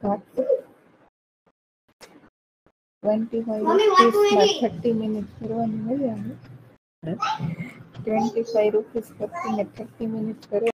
काट 25 rupees 30 minutes करवानी मजा आने 25 रुपीस करती में 30 मिनिट्स करो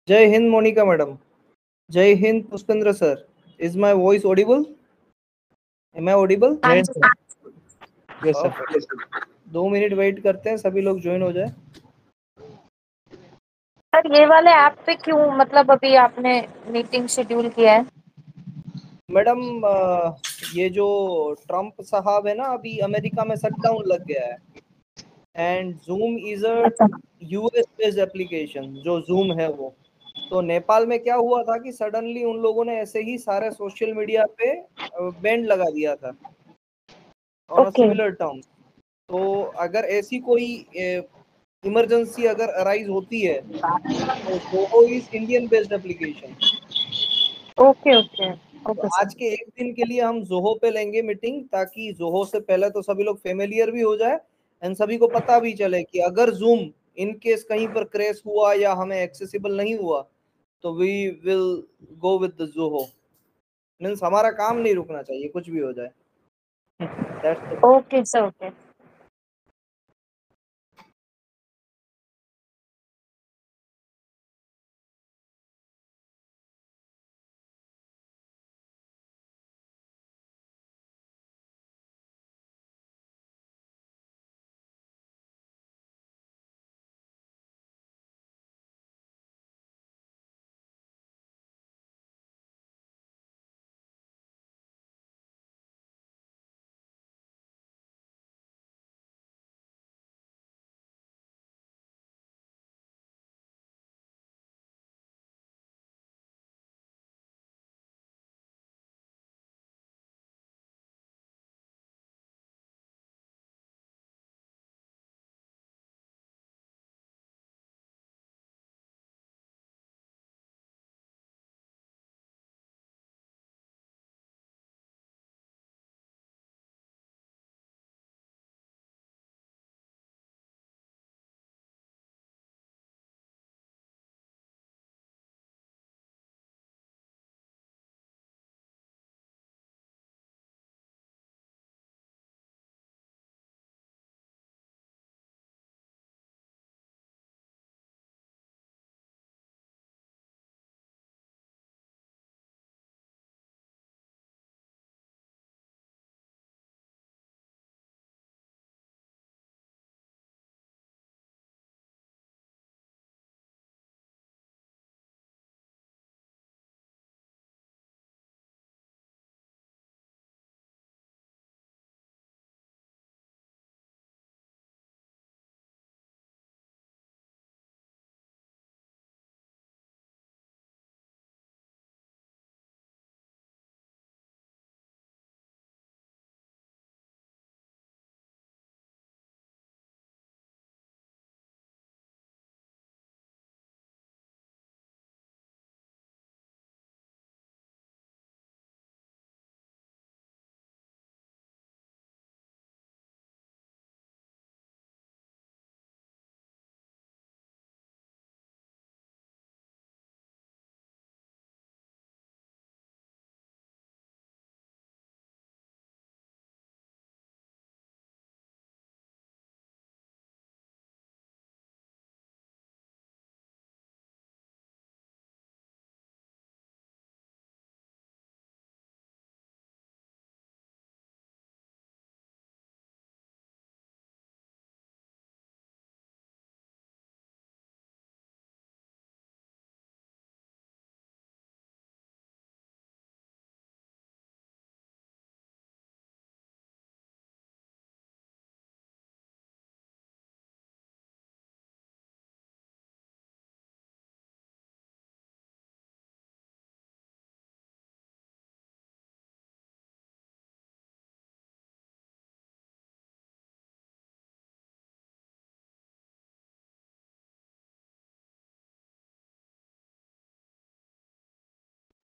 जय Hind Monika madam, Jai Hind Pushpendra sir, is my voice audible? Am I audible? Yes sir. 2 minute wait करते हैं, सभी लोग ज्वाइन हो जाए। सर ये वाले ऐप पे क्यों, मतलब अभी आपने मीटिंग शेड्यूल किया है? मैडम ये जो ट्रम्प साहब है ना, अभी अमेरिका में शटडाउन लग गया है, and zoom is a US based application, जो जूम है वो। तो नेपाल में क्या हुआ था कि सडनली उन लोगों ने ऐसे ही सारे सोशल मीडिया पे बैंड लगा दिया था ऑन अ सिमिलर टर्म्स। तो अगर ऐसी कोई इमरजेंसी अगर अराइज होती है तो Zoho is Indian based application. Okay okay तो ओके आज सर। के एक दिन के लिए हम जोहो पे लेंगे मीटिंग, ताकि जोहो से पहले तो सभी लोग फेमिलियर भी हो जाए एंड सभी को पता भी चले कि अगर जूम इन केस कहीं पर क्रैश हुआ या हमें एक्सेसिबल नहीं हुआ तो we will go with the Zoho. Means हमारा काम नहीं रुकना चाहिए, कुछ भी हो जाए। That's okay sir okay.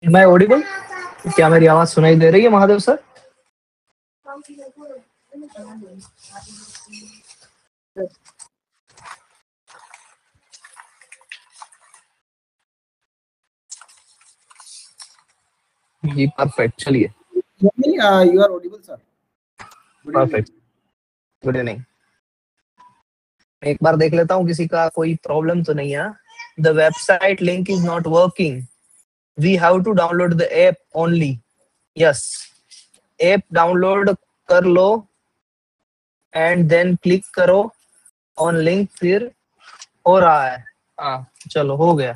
Am I audible? क्या मेरी आवाज सुनाई दे रही है महादेव सर? जी परफेक्ट, चलिए। You are audible, sir. Perfect, good evening. एक बार देख लेता हूँ किसी का कोई प्रॉब्लम तो नहीं है। the website link is not working. We have to download the app only. Yes, app download कर लो and then click करो on link, फिर हो रहा है. हाँ चलो हो गया.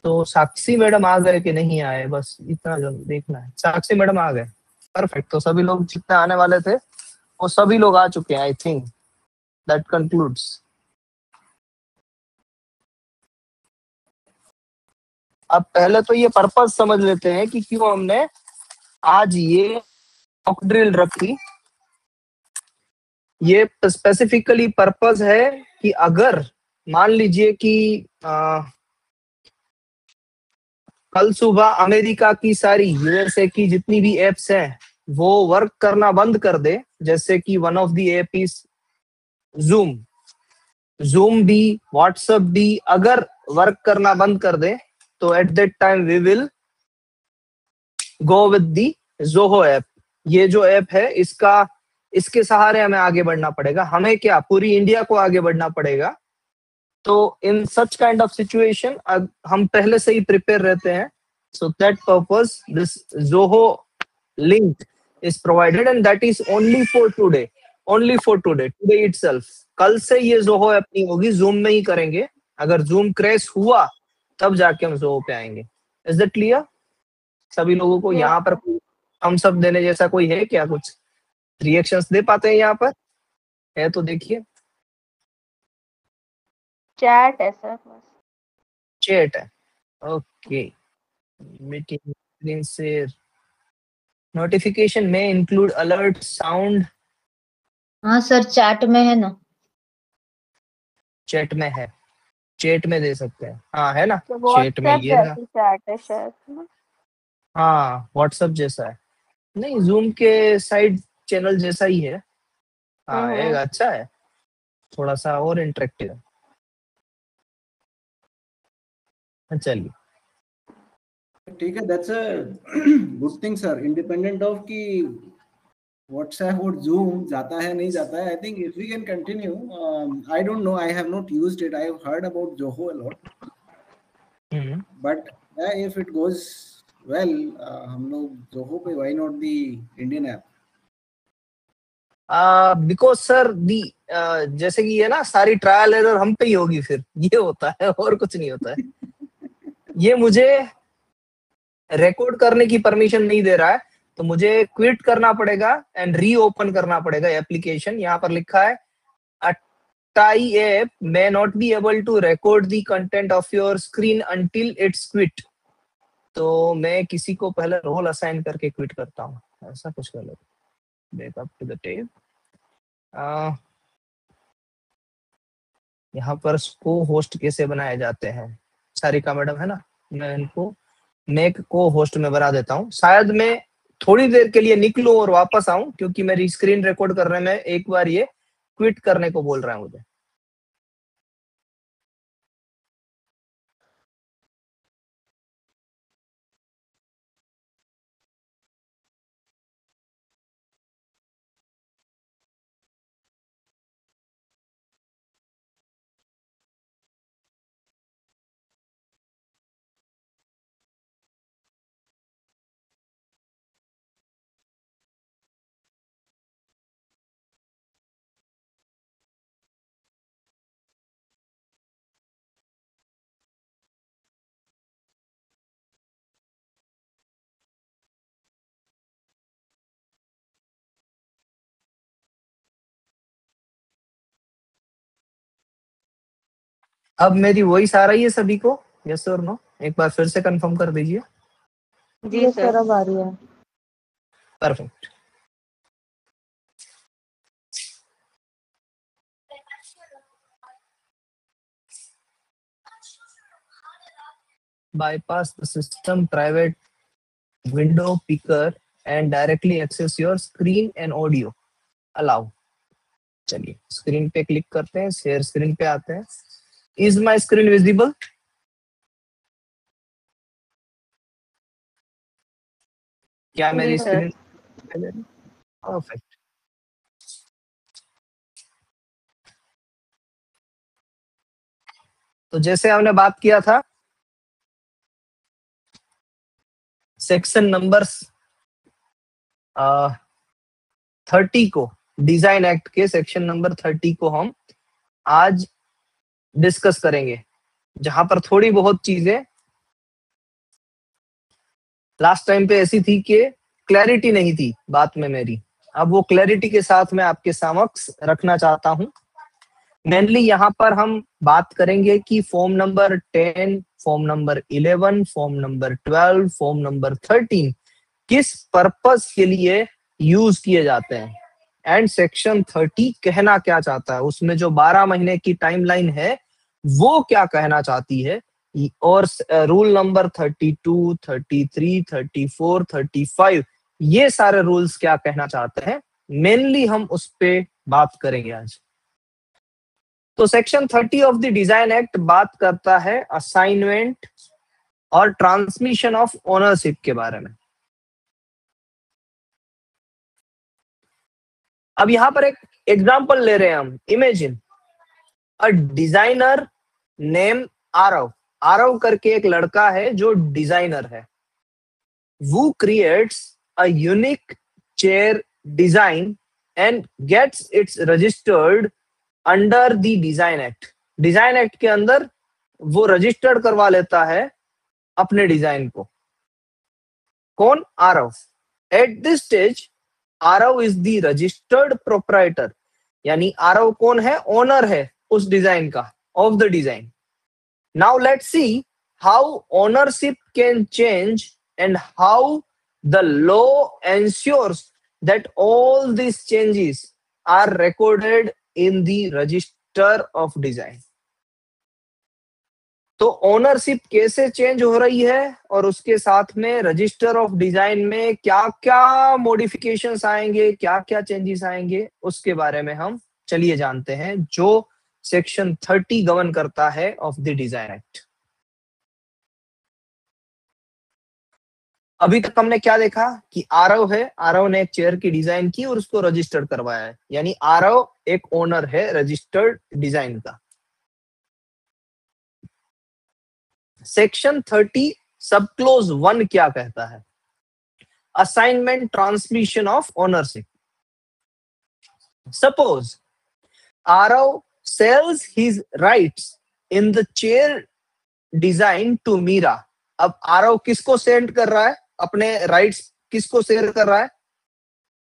तो साक्षी मैडम आ गए कि नहीं आए, बस इतना जो देखना है. साक्षी मैडम आ गए. परफेक्ट. तो सभी लोग जितने आने वाले थे वो सभी लोग आ चुके हैं. I think that concludes. अब पहले तो ये पर्पस समझ लेते हैं कि क्यों हमने आज ये मॉक ड्रिल रखी. ये स्पेसिफिकली पर्पस है कि अगर मान लीजिए कि कल सुबह अमेरिका की सारी यूएसए की जितनी भी एप्स हैं वो वर्क करना बंद कर दे, जैसे कि one of the app is Zoom भी, व्हाट्सएप भी अगर वर्क करना बंद कर दे तो at that time we will go with the Zoho app. ये जो ऐप है इसके सहारे हमें आगे बढ़ना पड़ेगा. हमें क्या, पूरी इंडिया को आगे बढ़ना पड़ेगा. तो इन सच काइंड ऑफ सिचुएशन हम पहले से ही प्रिपेयर रहते हैं. So that purpose this Zoho link is provided and that is only for today itself. कल से ये जोहो ऐप नहीं होगी, जूम में ही करेंगे. अगर जूम क्रैश हुआ तब जाके हम जोहो पे आएंगे. इज दैट क्लियर सभी लोगों को? यहाँ पर हम सब देने जैसा कोई है क्या? कुछ रिएक्शंस दे पाते हैं यहाँ पर? है तो देखिए. चैट है सर, बस चैट है. Okay. Meeting screen share. Notification में इंक्लूड अलर्ट साउंड. हाँ सर, चैट में है ना. चैट में है, चैट में दे सकते हैं. हाँ है ना, तो चैट में व्हाट्सएप ये ना. जैसी चैट है शायद ना. हाँ व्हाट्सएप जैसा है. नहीं, जूम के साइड चैनल जैसा ही है. हाँ एक अच्छा है, थोड़ा सा और इंटरेक्टिव है. चलिए ठीक है. That's a good thing sir. Independent of कि व्हाट्सएप और जूम जाता है नहीं जाता है, I think if we can continue. I don't know, I have not used it. I have heard about Zoho a lot, but if it goes well, हम लोग Zoho पे, why not the Indian app? Because sir दी जैसे कि ये ना सारी trial error हम पे ही होगी. फिर ये होता है और कुछ नहीं होता है. ये मुझे रिकॉर्ड करने की परमिशन नहीं दे रहा है, तो मुझे क्विट करना पड़ेगा एंड रीओपन करना पड़ेगा एप्लीकेशन. यहाँ पर लिखा है अटाई app may not be able to record the content of your screen until it's quit. तो मैं किसी को पहले रोल असाइन करके क्विट करता हूँ, ऐसा कुछ कर लो. Backup to the tape. यहाँ पर को होस्ट कैसे बनाए जाते हैं? सारिका मैडम है ना, मैं इनको मेक को होस्ट में बना देता हूँ. शायद मैं थोड़ी देर के लिए निकलूं और वापस आऊं, क्योंकि मेरी स्क्रीन रिकॉर्ड करने में एक बार ये क्विट करने को बोल रहा है मुझे. अब मेरी वॉइस आ रही है सभी को? यस और नो? एक बार फिर से कंफर्म कर दीजिए. जी सर, अब आ रही है. Perfect. bypass the system private window picker and directly access your screen and audio. allow. चलिए स्क्रीन पे क्लिक करते हैं, शेयर स्क्रीन पे आते हैं. Is my screen visible? क्या मेरी स्क्रीन? परफेक्ट. तो जैसे हमने बात किया था सेक्शन नंबर 30 को, डिजाइन एक्ट के सेक्शन नंबर 30 को हम आज डिस्कस करेंगे, जहां पर थोड़ी बहुत चीजें लास्ट टाइम पे ऐसी थी कि क्लैरिटी नहीं थी बात में मेरी। अब वो क्लैरिटी के साथ मैं आपके समक्ष रखना चाहता हूं। मेनली यहाँ पर हम बात करेंगे कि form number 10, form number 11, form number 12, form number 13 किस पर्पस के लिए यूज किए जाते हैं, एंड सेक्शन 30 कहना क्या चाहता है, उसमें जो 12 महीने की टाइमलाइन है वो क्या कहना चाहती है, और रूल नंबर 32, 33, 34, 35 ये सारे रूल्स क्या कहना चाहते हैं, मेनली हम उस पे बात करेंगे आज। तो section 30 of the design act बात करता है असाइनमेंट और ट्रांसमिशन ऑफ ओनरशिप के बारे में। अब यहां पर एक एग्जांपल ले रहे हैं हम। Imagine a designer name Aarav. Aarav करके एक लड़का है जो डिजाइनर है। वो creates a unique chair design and gets its registered under the design act. Design act के अंदर वो रजिस्टर्ड करवा लेता है अपने डिजाइन को। कौन? Aarav. At this stage Aarav is the registered proprietor, यानी आरव कौन है? ओनर है उस डिजाइन का, of the design. Now let's see how ownership can change and how the law ensures that all these changes are recorded in the register of design। तो ownership कैसे change हो रही है और उसके साथ में रजिस्टर ऑफ डिजाइन में क्या क्या मॉडिफिकेशंस आएंगे, क्या क्या चेंजेस आएंगे, उसके बारे में हम चलिए जानते हैं, जो सेक्शन 30 गवर्न करता है ऑफ द डिजाइन एक्ट। अभी तक हमने क्या देखा कि आरव है, आरव ने एक चेयर की डिजाइन की और उसको रजिस्टर्ड करवाया है, यानी आरव एक ओनर है रजिस्टर्ड डिजाइन का। सेक्शन 30 सब क्लोज 1 क्या कहता है? Assignment transmission of ownership. Suppose Aarav sells his rights in the chair design to Meera. अब आरव किसको सेंड कर रहा है अपने राइट्स? किसको शेयर कर रहा है?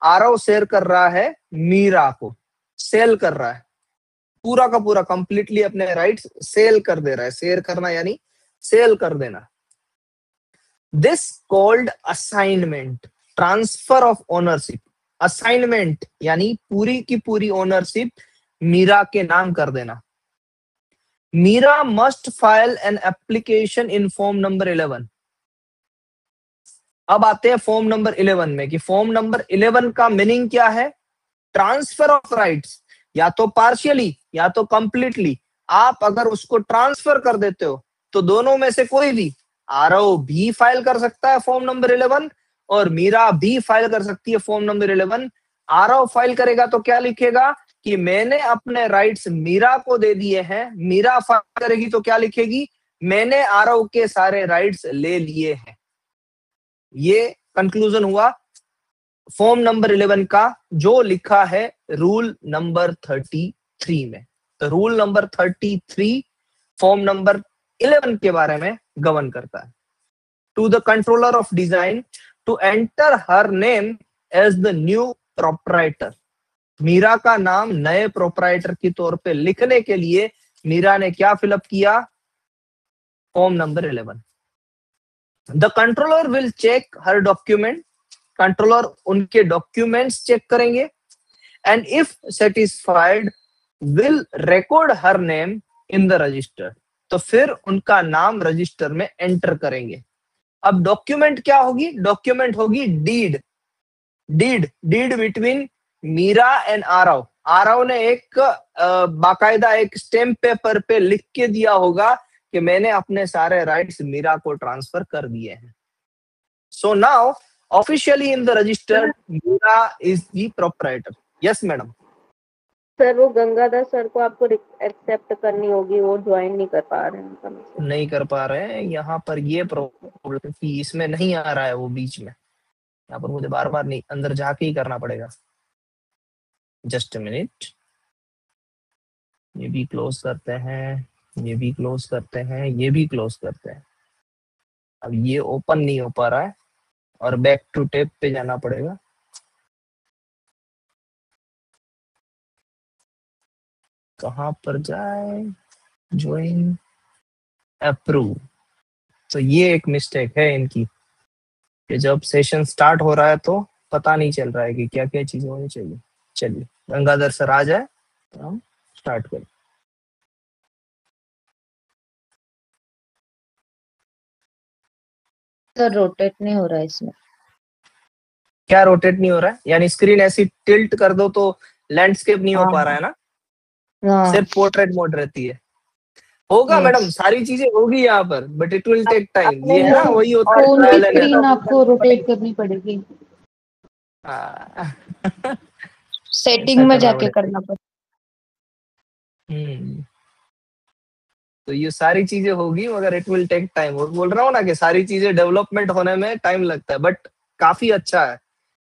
आरव शेयर कर रहा है मीरा को, सेल कर रहा है पूरा का पूरा, कंप्लीटली अपने राइट्स सेल कर दे रहा है। शेयर करना यानी सेल कर देना। This called assignment, transfer of ownership. Assignment यानी पूरी की पूरी ओनरशिप मीरा के नाम कर देना। Meera must file an application in form number 11। अब आते हैं फॉर्म नंबर 11 में कि फॉर्म नंबर 11 का मीनिंग क्या है? ट्रांसफर ऑफ राइट्स, या तो पार्शियली या तो कंप्लीटली। आप अगर उसको ट्रांसफर कर देते हो तो दोनों में से कोई भी, आरव भी फाइल कर सकता है फॉर्म नंबर 11 और मीरा भी फाइल कर सकती है फॉर्म नंबर 11। आरव फाइल करेगा तो क्या लिखेगा कि मैंने अपने राइट्स मीरा को दे दिए हैं। मीरा फाइल करेगी तो क्या लिखेगी? मैंने आरव के सारे राइट्स ले लिए हैं। ये कंक्लूजन हुआ फॉर्म नंबर 11 का, जो लिखा है रूल नंबर 33 में। तो रूल नंबर 33 फॉर्म नंबर 11 के बारे में गवर्न करता है। To the controller of design to enter her name as the new proprietor. Meera का नाम नए प्रोप्राइटर के तौर पे लिखने के लिए मीरा ने क्या फिलअप किया? Form number 11। The controller will check her document. Controller उनके डॉक्यूमेंट्स चेक करेंगे and if satisfied will record her name in the register. तो फिर उनका नाम रजिस्टर में एंटर करेंगे। अब डॉक्यूमेंट क्या होगी? डॉक्यूमेंट होगी deed. Deed between Meera and Aarav. Aarav ने एक बाकायदा एक स्टैम्प पेपर पे लिख के दिया होगा कि मैंने अपने सारे राइट्स मीरा को ट्रांसफर कर दिए हैं। So now officially in the register Meera is the proprietor. Yes madam. Sir वो गंगाधर सर को आपको एक्सेप्ट करनी होगी, वो ज्वाइन नहीं कर पा रहे हैं उनका मैसेज। नहीं कर पा रहे हैं यहाँ पर, ये प्रॉब्लम कि इसमें नहीं आ रहा है वो बीच में, यहाँ पर मुझे बार बार नहीं अंदर जाके ही करना पड़ेगा। जस्ट अ मिनट, ये भी क्लोज करते हैं, ये भी क्लोज करते हैं, ये भी क्लोज करते हैं। अब ये ओपन नहीं हो पा रहा है और बैक टू टेप पे जाना पड़ेगा। कहाँ पर जाए, ज्वाइन, अप्रूव। तो ये एक मिस्टेक है इनकी कि जब सेशन स्टार्ट हो रहा है तो पता नहीं चल रहा है कि क्या क्या चीजें होनी चाहिए। चलिए गंगाधर सर आ जाए तो हम स्टार्ट करें। सर रोटेट नहीं हो रहा है इसमें। क्या रोटेट नहीं हो रहा है? यानी स्क्रीन ऐसी टिल्ट कर दो तो लैंडस्केप नहीं हो पा रहा है ना, हाँ सिर्फ पोर्ट्रेट मोड रहती है। होगा Yes. मैडम, सारी चीजें होगी यहाँ पर, but it will take time. अपने ये है ना, वही होता है फोन की trial and स्क्रीन error। आपको रोटेट करनी पड़ेगी। हाँ। सेटिंग ऐसा में करना जाके पड़ेगा। करना पड़ेगा। तो ये सारी चीजें होगी मगर इट विल टेक टाइम। और बोल रहा हूँ ना कि सारी चीजें डेवलपमेंट होने में टाइम लगता है, बट काफी अच्छा है,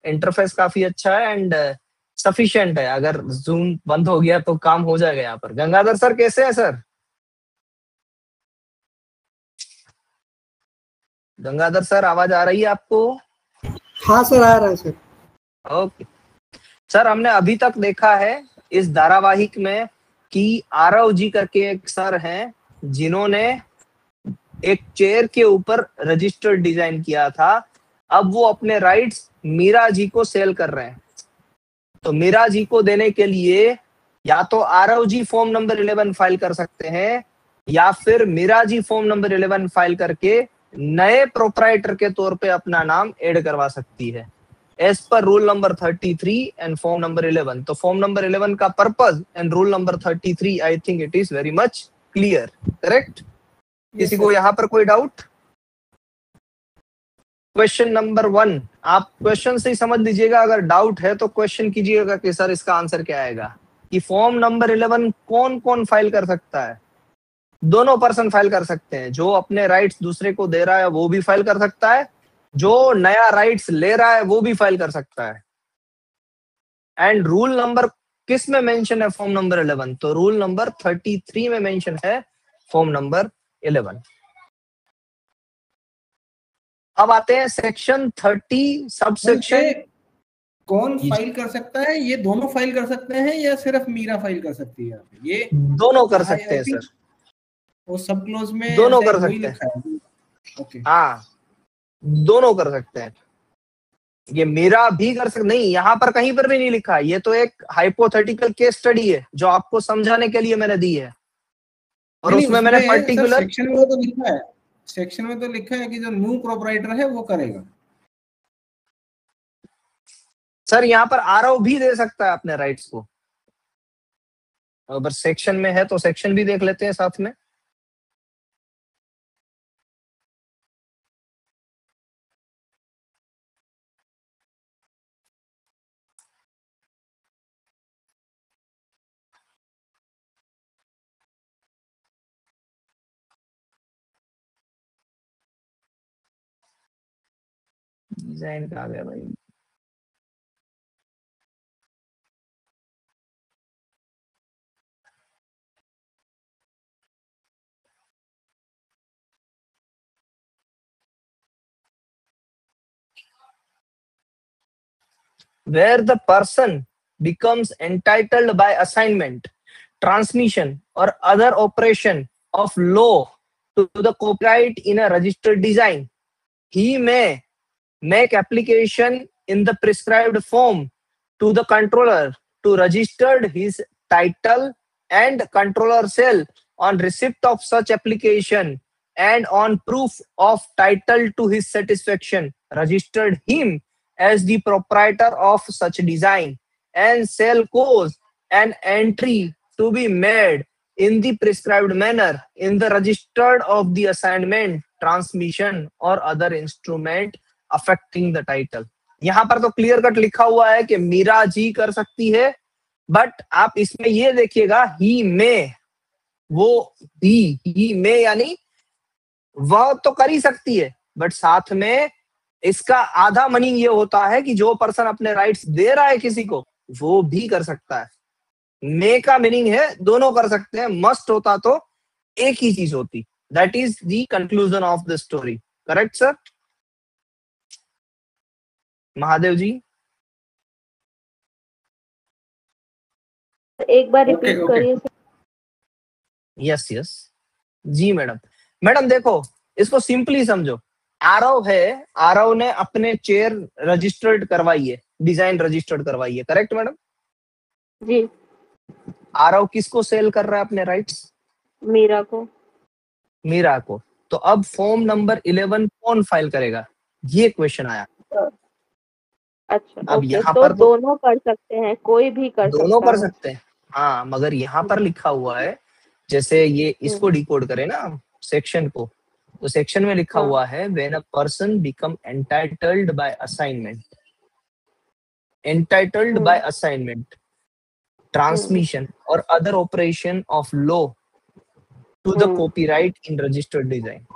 इंटरफेस काफी अच्छा है एंड सफिशिएंट है। अगर जूम बंद हो गया तो काम हो जाएगा यहाँ पर। गंगाधर सर कैसे हैं सर? गंगाधर सर आवाज आ रही है आपको? हाँ सर आ रहा है सर। ओके सर, हमने अभी तक देखा है इस धारावाहिक में कि आरव जी करके एक सर हैं जिन्होंने एक चेयर के ऊपर रजिस्टर डिजाइन किया था। अब वो अपने राइट्स मीरा जी को सेल कर रहे हैं। तो मीरा जी को देने के लिए या तो आरव जी फॉर्म नंबर 11 फाइल कर सकते हैं या फिर Meera ji form number 11 file करके नए प्रोप्राइटर के तौर पे अपना नाम ऐड करवा सकती है as per rule number 33 and form number 11। तो फॉर्म नंबर 11 का purpose and rule number 33 I think it is very much clear, correct? किसी को यहाँ पर कोई डाउट? क्वेश्चन नंबर 1, आप क्वेश्चन से ही समझ लीजिएगा। अगर डाउट है तो क्वेश्चन कीजिएगा कि सर इसका आंसर क्या आएगा। कि फॉर्म नंबर 11 कौन कौन फाइल कर सकता है? दोनों पर्सन फाइल कर सकते हैं। जो अपने राइट्स दूसरे को दे रहा है वो भी फाइल कर सकता है, जो नया राइट्स ले रहा है वो भी फाइल कर सकता है। एंड रूल नंबर किस में मेंशन है फॉर्म नंबर 11? तो रूल नंबर 33 में मेंशन है फॉर्म नंबर 11। अब आते हैं सेक्शन 30 सबसेक्शन। कौन फाइल कर सकता है? ये दोनों फाइल कर सकते हैं या सिर्फ मीरा फाइल कर सकती है? ये दोनों कर सकते हैं सर, वो सब क्लोज में दोनों शायद कर वही सकते लिखा है। ओके हाँ, दोनों कर सकते हैं। ये मेरा भी कर सकते नहीं, यहाँ पर कहीं पर भी नहीं लिखा है। ये तो एक हाइपोथेटिकल केस स्टडी है जो आपको समझाने के लिए मैंने दी है। और नहीं, उसमें मैंने सर पर्टिकुलर सेक्शन में तो लिखा है, सेक्शन में तो लिखा है कि जो न्यू प्रोप्राइटर है वो करेगा। सर यहाँ पर आरओ भी दे सकता है अपने राइट्स को। अगर सेक्शन में है तो सेक्शन भी देख लेते हैं साथ में। डिजाइन कहाँ गया भाई? Where the person becomes entitled by assignment, transmission, or other operation of law to the copyright in a registered design, he may make application in the prescribed form to the controller to register his title and controller shall, on receipt of such application and on proof of title to his satisfaction, registered him as the proprietor of such design and shall cause an entry to be made in the prescribed manner in the register of the assignment, transmission or other instrument affecting the title। यहाँ पर तो clear cut लिखा हुआ है कि मीरा जी कर सकती है बट आप इसमें ये देखिएगा ही में, वो ही में यानी वह तो कर ही सकती है, बट साथ में इसका आधा मीनिंग ये होता है कि जो पर्सन अपने राइट्स दे रहा है किसी को वो भी कर सकता है। मे का मीनिंग है दोनों कर सकते हैं, मस्ट होता तो एक ही चीज होती। That is the conclusion of the story. Correct sir? Mahadev ji एक बार ओके रिपीट करिए सर। यस यस जी मैडम। मैडम देखो इसको सिंपली समझो, आरव है, आरव ने अपने चेयर रजिस्टर्ड करवाई है, डिजाइन रजिस्टर्ड करवाई है। Correct madam? जी। आरव किसको सेल कर रहा है अपने राइट्स? मीरा को। मीरा को। तो अब फॉर्म नंबर 11 कौन फाइल करेगा, ये क्वेश्चन आया। अच्छा अब ओके, यहाँ तो पर दोनों कर सकते हैं, कोई भी कर दोनों सकता कर है। सकते हैं, हाँ, मगर यहाँ पर लिखा हुआ है, जैसे ये इसको डिकोड करें ना सेक्शन को, तो सेक्शन में लिखा हुआ है when a person become entitled by assignment, entitled by assignment, transmission और other operation of law to the copyright in registered design.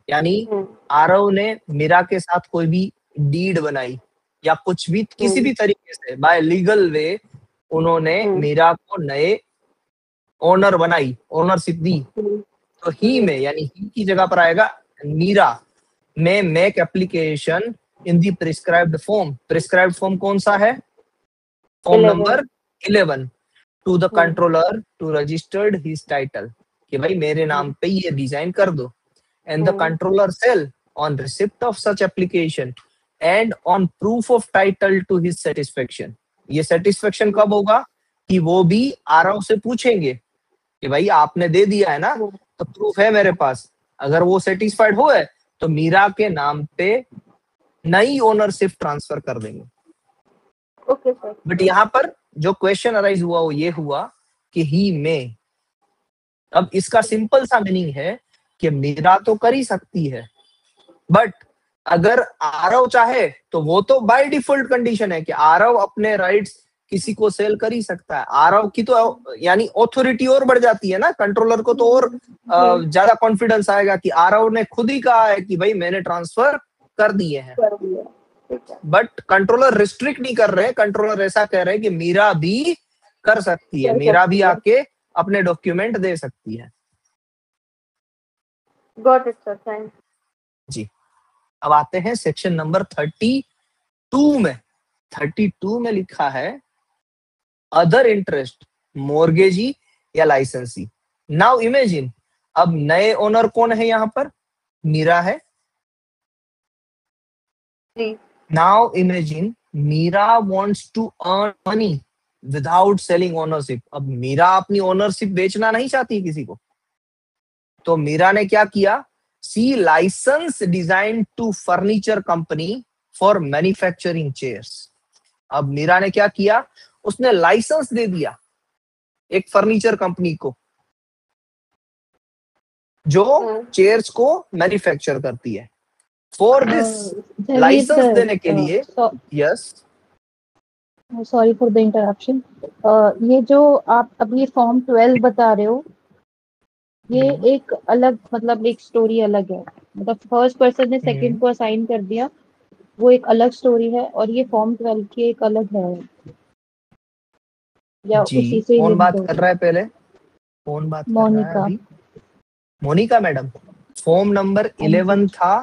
यानी आरव ने मीरा के साथ कोई भी डीड बनाई या कुछ भी किसी भी तरीके से बाय लीगल वे उन्होंने मीरा को नए ओनर बनाई, ओनरशिप दी, तो ही में यानी ही की जगह पर आएगा Meera may make application in the prescribed form. Prescribed form कौन सा है? Form number 11 to the controller to registered his title, कि भाई मेरे नाम पे ये डिजाइन कर दो। And the controller shall on receipt of such application and on proof of title to his satisfaction. ये सेटिस्फेक्शन कब होगा कि वो भी आरव से पूछेंगे कि भाई आपने दे दिया है ना, तो प्रूफ है मेरे पास। अगर वो सेटिस्फाइड हो है तो मीरा के नाम पे नई ओनरशिप ट्रांसफर कर देंगे। Okay sir. बट यहाँ पर जो क्वेश्चन अराइज हुआ वो ये हुआ कि ही में, अब इसका सिंपल सा मीनिंग है कि मीरा तो कर ही सकती है, बट अगर आरव चाहे तो वो तो बाय डिफॉल्ट कंडीशन है कि आरव अपने राइट्स किसी को सेल कर ही सकता है। आरव की तो यानी ऑथोरिटी और बढ़ जाती है ना, कंट्रोलर को तो और ज्यादा कॉन्फिडेंस आएगा कि आरव ने खुद ही कहा है कि भाई मैंने ट्रांसफर कर दिए हैं। बट कंट्रोलर रिस्ट्रिक्ट नहीं कर रहे, कंट्रोलर ऐसा कह रहे हैं कि मीरा भी कर सकती है, मीरा भी आके अपने डॉक्यूमेंट दे सकती है। गॉट इट सर, थैंक्स जी। अब आते हैं सेक्शन नंबर 32 में। 32 में लिखा है अदर इंटरेस्ट, मोर्गेजी या लाइसेंसी। नाउ इमेजिन, अब नए ओनर कौन है यहाँ पर? मीरा है। Now imagine Meera wants to earn money without selling ownership. अब मीरा अपनी ओनरशिप बेचना नहीं चाहती किसी को, तो मीरा ने क्या किया? She license design to furniture company for manufacturing chairs. अब मीरा ने क्या किया? उसने लाइसेंस दे दिया एक फर्नीचर कंपनी को जो चेयर्स को मैन्युफैक्चर करती है। फॉर दिस लाइसेंस देने के लिए, yes sorry for the interruption, ये जो आप अभी फॉर्म 12 बता रहे हो, ये एक अलग, मतलब एक स्टोरी अलग है। मतलब फर्स्ट पर्सन ने सेकंड को असाइन कर दिया, वो एक अलग स्टोरी है, और ये फॉर्म 12 की एक अलग है। या जी, उसी से कौन बात कर रहा है पहले? कौन बात कर रहा है अभी? मोनिका मैडम। फॉर्म नंबर 11 था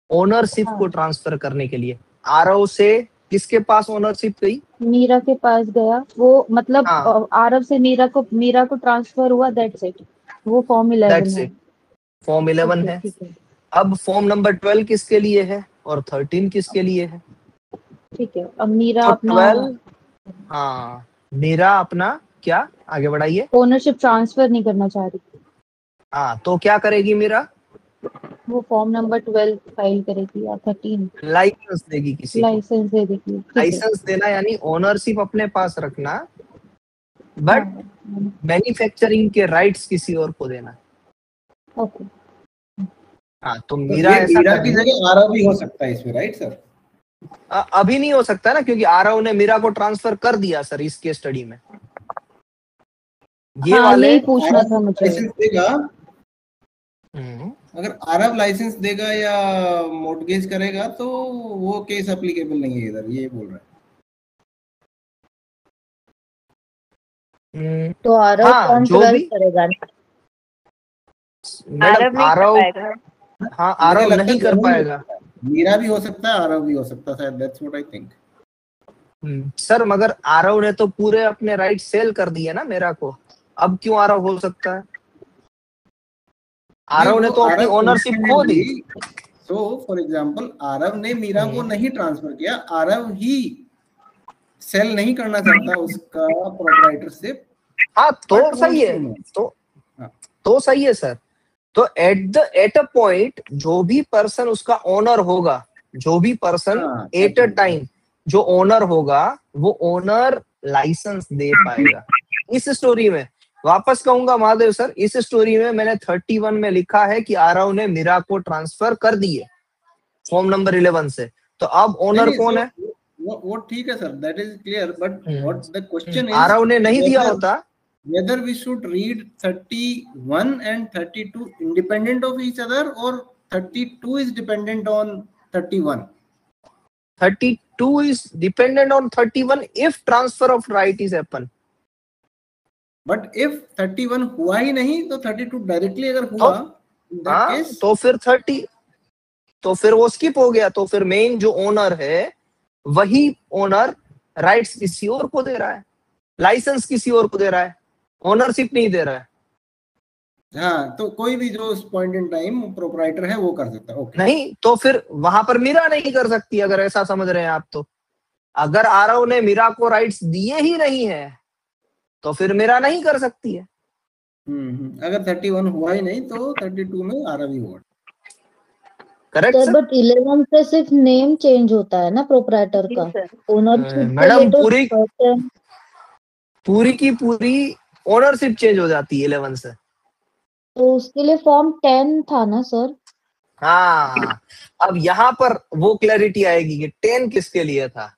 ओनरशिप को ट्रांसफर करने के लिए। आरव से किसके पास ओनरशिप गई? मीरा के पास गया वो, मतलब आरव से मीरा को ट्रांसफर हुआ, दैट्स इट। वो फॉर्म 11 है। फॉर्म 11 है। अब फॉर्म नंबर 12 किसके लिए है और 13 किसके लिए है? ठीक है, अब मीरा तो अपना 12, हाँ, मीरा अपना क्या आगे बढ़ाइए? ओनरशिप ट्रांसफर नहीं करना चाह रही। हाँ, तो क्या करेगी मीरा? वो फॉर्म नंबर 12 फाइल करेगी या 13 लाइसेंस देगी किसी लाइसेंस दे देगी। लाइसेंस देना यानी ओनरशिप अपने पास रखना, बट मैन्युफैक्चरिंग के राइट्स किसी और को देना। ओके। हाँ, तो मीरा की जगह आरव भी हो सकता है इसमें, राइट सर? अभी नहीं हो सकता ना, क्योंकि आरव ने मीरा को ट्रांसफर कर दिया सर इस केस स्टडी में। ये हाँ, वाले यही पूछना था मुझे। लाइसेंस देगा, हम्म, अगर आरब लाइसेंस देगा या मोर्टगेज करेगा तो वो केस एप्लीकेबल नहीं है इधर, ये बोल रहा है। तो आरव हाँ फॉर्म जो 12 भी करेगा ना? मैडम आरव नहीं कर आरव, पाएगा। हाँ मुझे आरव लगता है नहीं कर दोनों ही हो पाएगा। सकता है, मीरा भी हो सकता है, आरव भी हो सकता है शायद, that's what I think. Sir मगर आरव ने तो पूरे अपने राइट सेल कर दिए ना मेरा को, अब क्यों आरव हो सकता है? नहीं, आरव ने वो तो अपनी आरव ओनरशिप खो दी। Independently, so for example Aarav ने मीरा को हम्म, नहीं ट्रांसफर किया, आरव ही सेल नहीं करना चाहता उसका प्रोप्राइटरशिप, हाँ बट तो सही वांट्स है, टू नो। तो सही है सर। तो एट अ पॉइंट जो भी पर्सन उसका ओनर होगा, जो भी पर्सन हाँ, एट अ टाइम जो ओनर होगा, वो ओनर लाइसेंस दे पाएगा। इस स्टोरी में वापस कहूंगा महादेव सर, इस स्टोरी में मैंने 31 में लिखा है कि आरव ने मीरा को ट्रांसफर कर दिए फॉर्म नंबर 11 से, तो अब नहीं ओनर नहीं, कौन तो है? वो ठीक है sir, that is clear, but what the question is Aarav ने नहीं दिया होता। whether we should read 31 and 32 independent of each other, or 32 is dependent on 31. 32 is dependent on 31 if transfer of right is happen. But if 31 हुआ ही नहीं तो 32 directly अगर तो हुआ, in that हाँ case तो फिर 30, तो फिर वो स्किप हो गया, तो फिर मेन जो ओनर है वही ओनर राइट्स किसी और को दे रहा है, लाइसेंस किसी और को दे रहा है, ओनरशिप नहीं दे रहा है। हाँ, तो कोई भी जो उस पॉइंट इन टाइम प्रोप्राइटर है वो कर सकता है। ओके, नहीं तो फिर वहां पर मीरा नहीं कर सकती, अगर ऐसा समझ रहे हैं आप तो। अगर आरव ने मीरा को राइट्स दिए ही नहीं है तो फिर मीरा नहीं कर सकती है। अगर 31 हुआ ही नहीं तो 32 में आ रहा भी होगा। Correct sir sir. बट 11 से सिर्फ नेम चेंज होता है ना प्रोप्राइटर जी का, सर। ओनरशिप के लिए मैडम तो पूरी person- पूरी की पूरी ओनरशिप चेंज हो जाती है 11 से। तो उसके लिए फॉर्म 10 था ना सर? हाँ, अब यहाँ पर वो क्लैरिटी आएगी कि 10 किसके लिए था।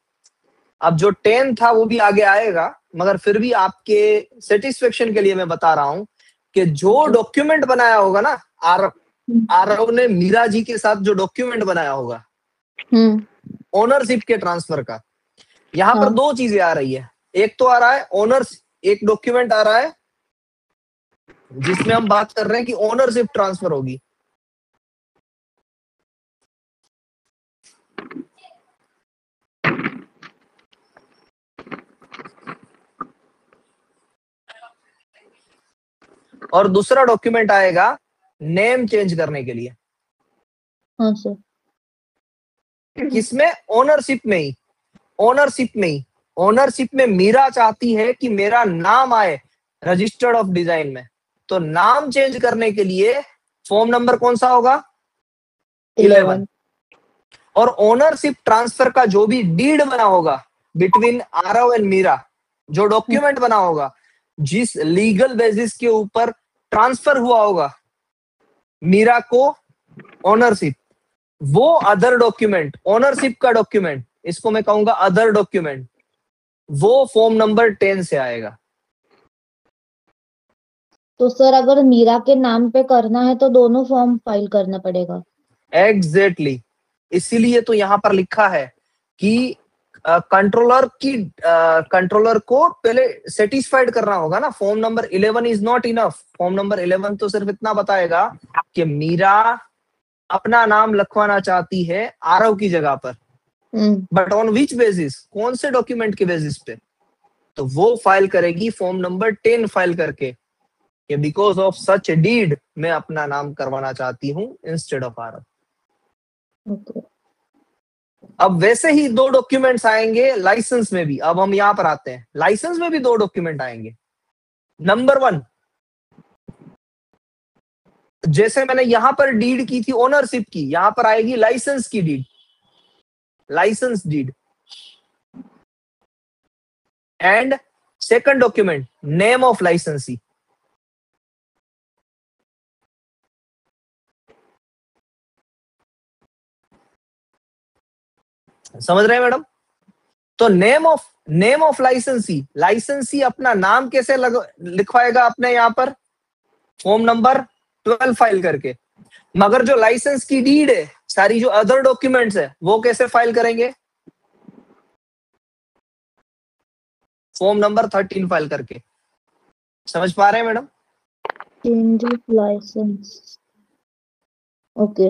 अब जो 10 था वो भी आगे आएगा, मगर फिर भी आपके सेटिस्फेक्शन के लिए मैं बता रहा हूं कि जो डॉक्यूमेंट बनाया होगा ना, आरव ने मीरा जी के साथ जो डॉक्यूमेंट बनाया होगा ओनरशिप के ट्रांसफर का, यहाँ पर हाँ। दो चीजें आ रही है। एक तो आ रहा है ओनर्स, एक डॉक्यूमेंट आ रहा है जिसमें हम बात कर रहे हैं कि ओनरशिप ट्रांसफर होगी। और दूसरा डॉक्यूमेंट आएगा नेम चेंज करने के लिए। हाँ सर। किसमें? ओनरशिप में ही। ओनरशिप में ही, ओनरशिप में मीरा चाहती है कि मेरा नाम आए रजिस्टर्ड ऑफ डिजाइन में, तो नाम चेंज करने के लिए फॉर्म नंबर कौन सा होगा? 11। और ओनरशिप ट्रांसफर का जो भी डीड बना होगा बिटवीन आरव एंड मीरा, जो डॉक्यूमेंट बना होगा, जिस लीगल बेसिस के ऊपर ट्रांसफर हुआ होगा मीरा को ओनरशिप, वो अदर डॉक्यूमेंट, ओनरशिप का डॉक्यूमेंट, इसको मैं कहूंगा अदर डॉक्यूमेंट, वो फॉर्म नंबर 10 से आएगा। तो सर अगर मीरा के नाम पे करना है तो दोनों फॉर्म फाइल करना पड़ेगा? एग्जैक्टली, इसीलिए तो यहां पर लिखा है कि कंट्रोलर को पहले सेटिस्फाइड करना होगा ना। Form number 11 is not enough. Form number 11 तो सिर्फ इतना बताएगा कि मीरा अपना नाम लिखवाना चाहती है आरव की जगह पर, बट ऑन विच बेसिस, कौन से डॉक्यूमेंट के बेसिस पे? तो वो फाइल करेगी फॉर्म नंबर 10 फाइल करके कि बिकॉज ऑफ सच डीड मैं अपना नाम करवाना चाहती हूँ इंस्टेड ऑफ आरव। अब वैसे ही दो डॉक्यूमेंट्स आएंगे लाइसेंस में भी। अब हम यहां पर आते हैं, लाइसेंस में भी दो डॉक्यूमेंट आएंगे। नंबर 1, जैसे मैंने यहां पर डीड की थी ओनरशिप की, यहां पर आएगी लाइसेंस की deed, license deed. And second document name of licensee. समझ रहे हैं मैडम? तो नेम ऑफ लाइसेंसी अपना नाम कैसे लिखवाएगा अपने यहाँ पर फॉर्म नंबर 12 फाइल करके, मगर जो लाइसेंस की डीड है, सारी जो अदर डॉक्यूमेंट्स है, वो कैसे फाइल करेंगे? फॉर्म नंबर 13 फाइल करके। समझ पा रहे हैं madam? Change of license, okay.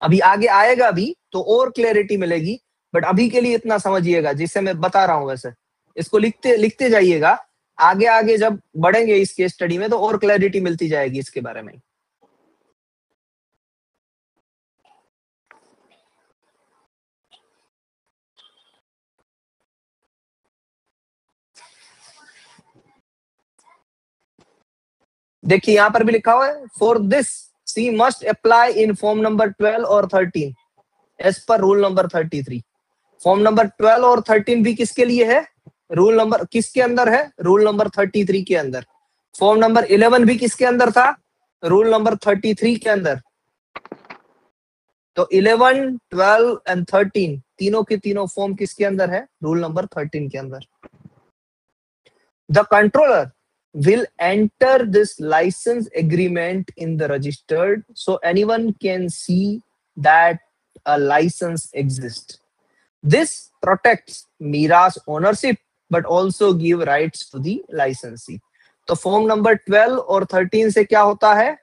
अभी आगे आएगा भी तो और क्लैरिटी मिलेगी, बट अभी के लिए इतना समझिएगा जिससे मैं बता रहा हूं। वैसे इसको लिखते जाइएगा, आगे आगे जब बढ़ेंगे इस केस स्टडी में तो और क्लैरिटी मिलती जाएगी इसके बारे में। देखिए यहां पर भी लिखा हुआ है, for this she must apply in form number 12 और 13 as per rule number 33। Form number 12 और 13 भी किसके लिए है? रूल नंबर किसके अंदर है? रूल नंबर 33 के अंदर। फॉर्म नंबर 11 भी किसके अंदर था? रूल नंबर 33 के अंदर। तो 11, 12 एंड 13 तीनों के तीनों फॉर्म किसके अंदर है? रूल नंबर 13 के अंदर। The controller will enter this license agreement in the registered so anyone can see that a license exists. This protects Mira's ownership but also give rights to the licensee. तो form number 12 और 13 से क्या होता है?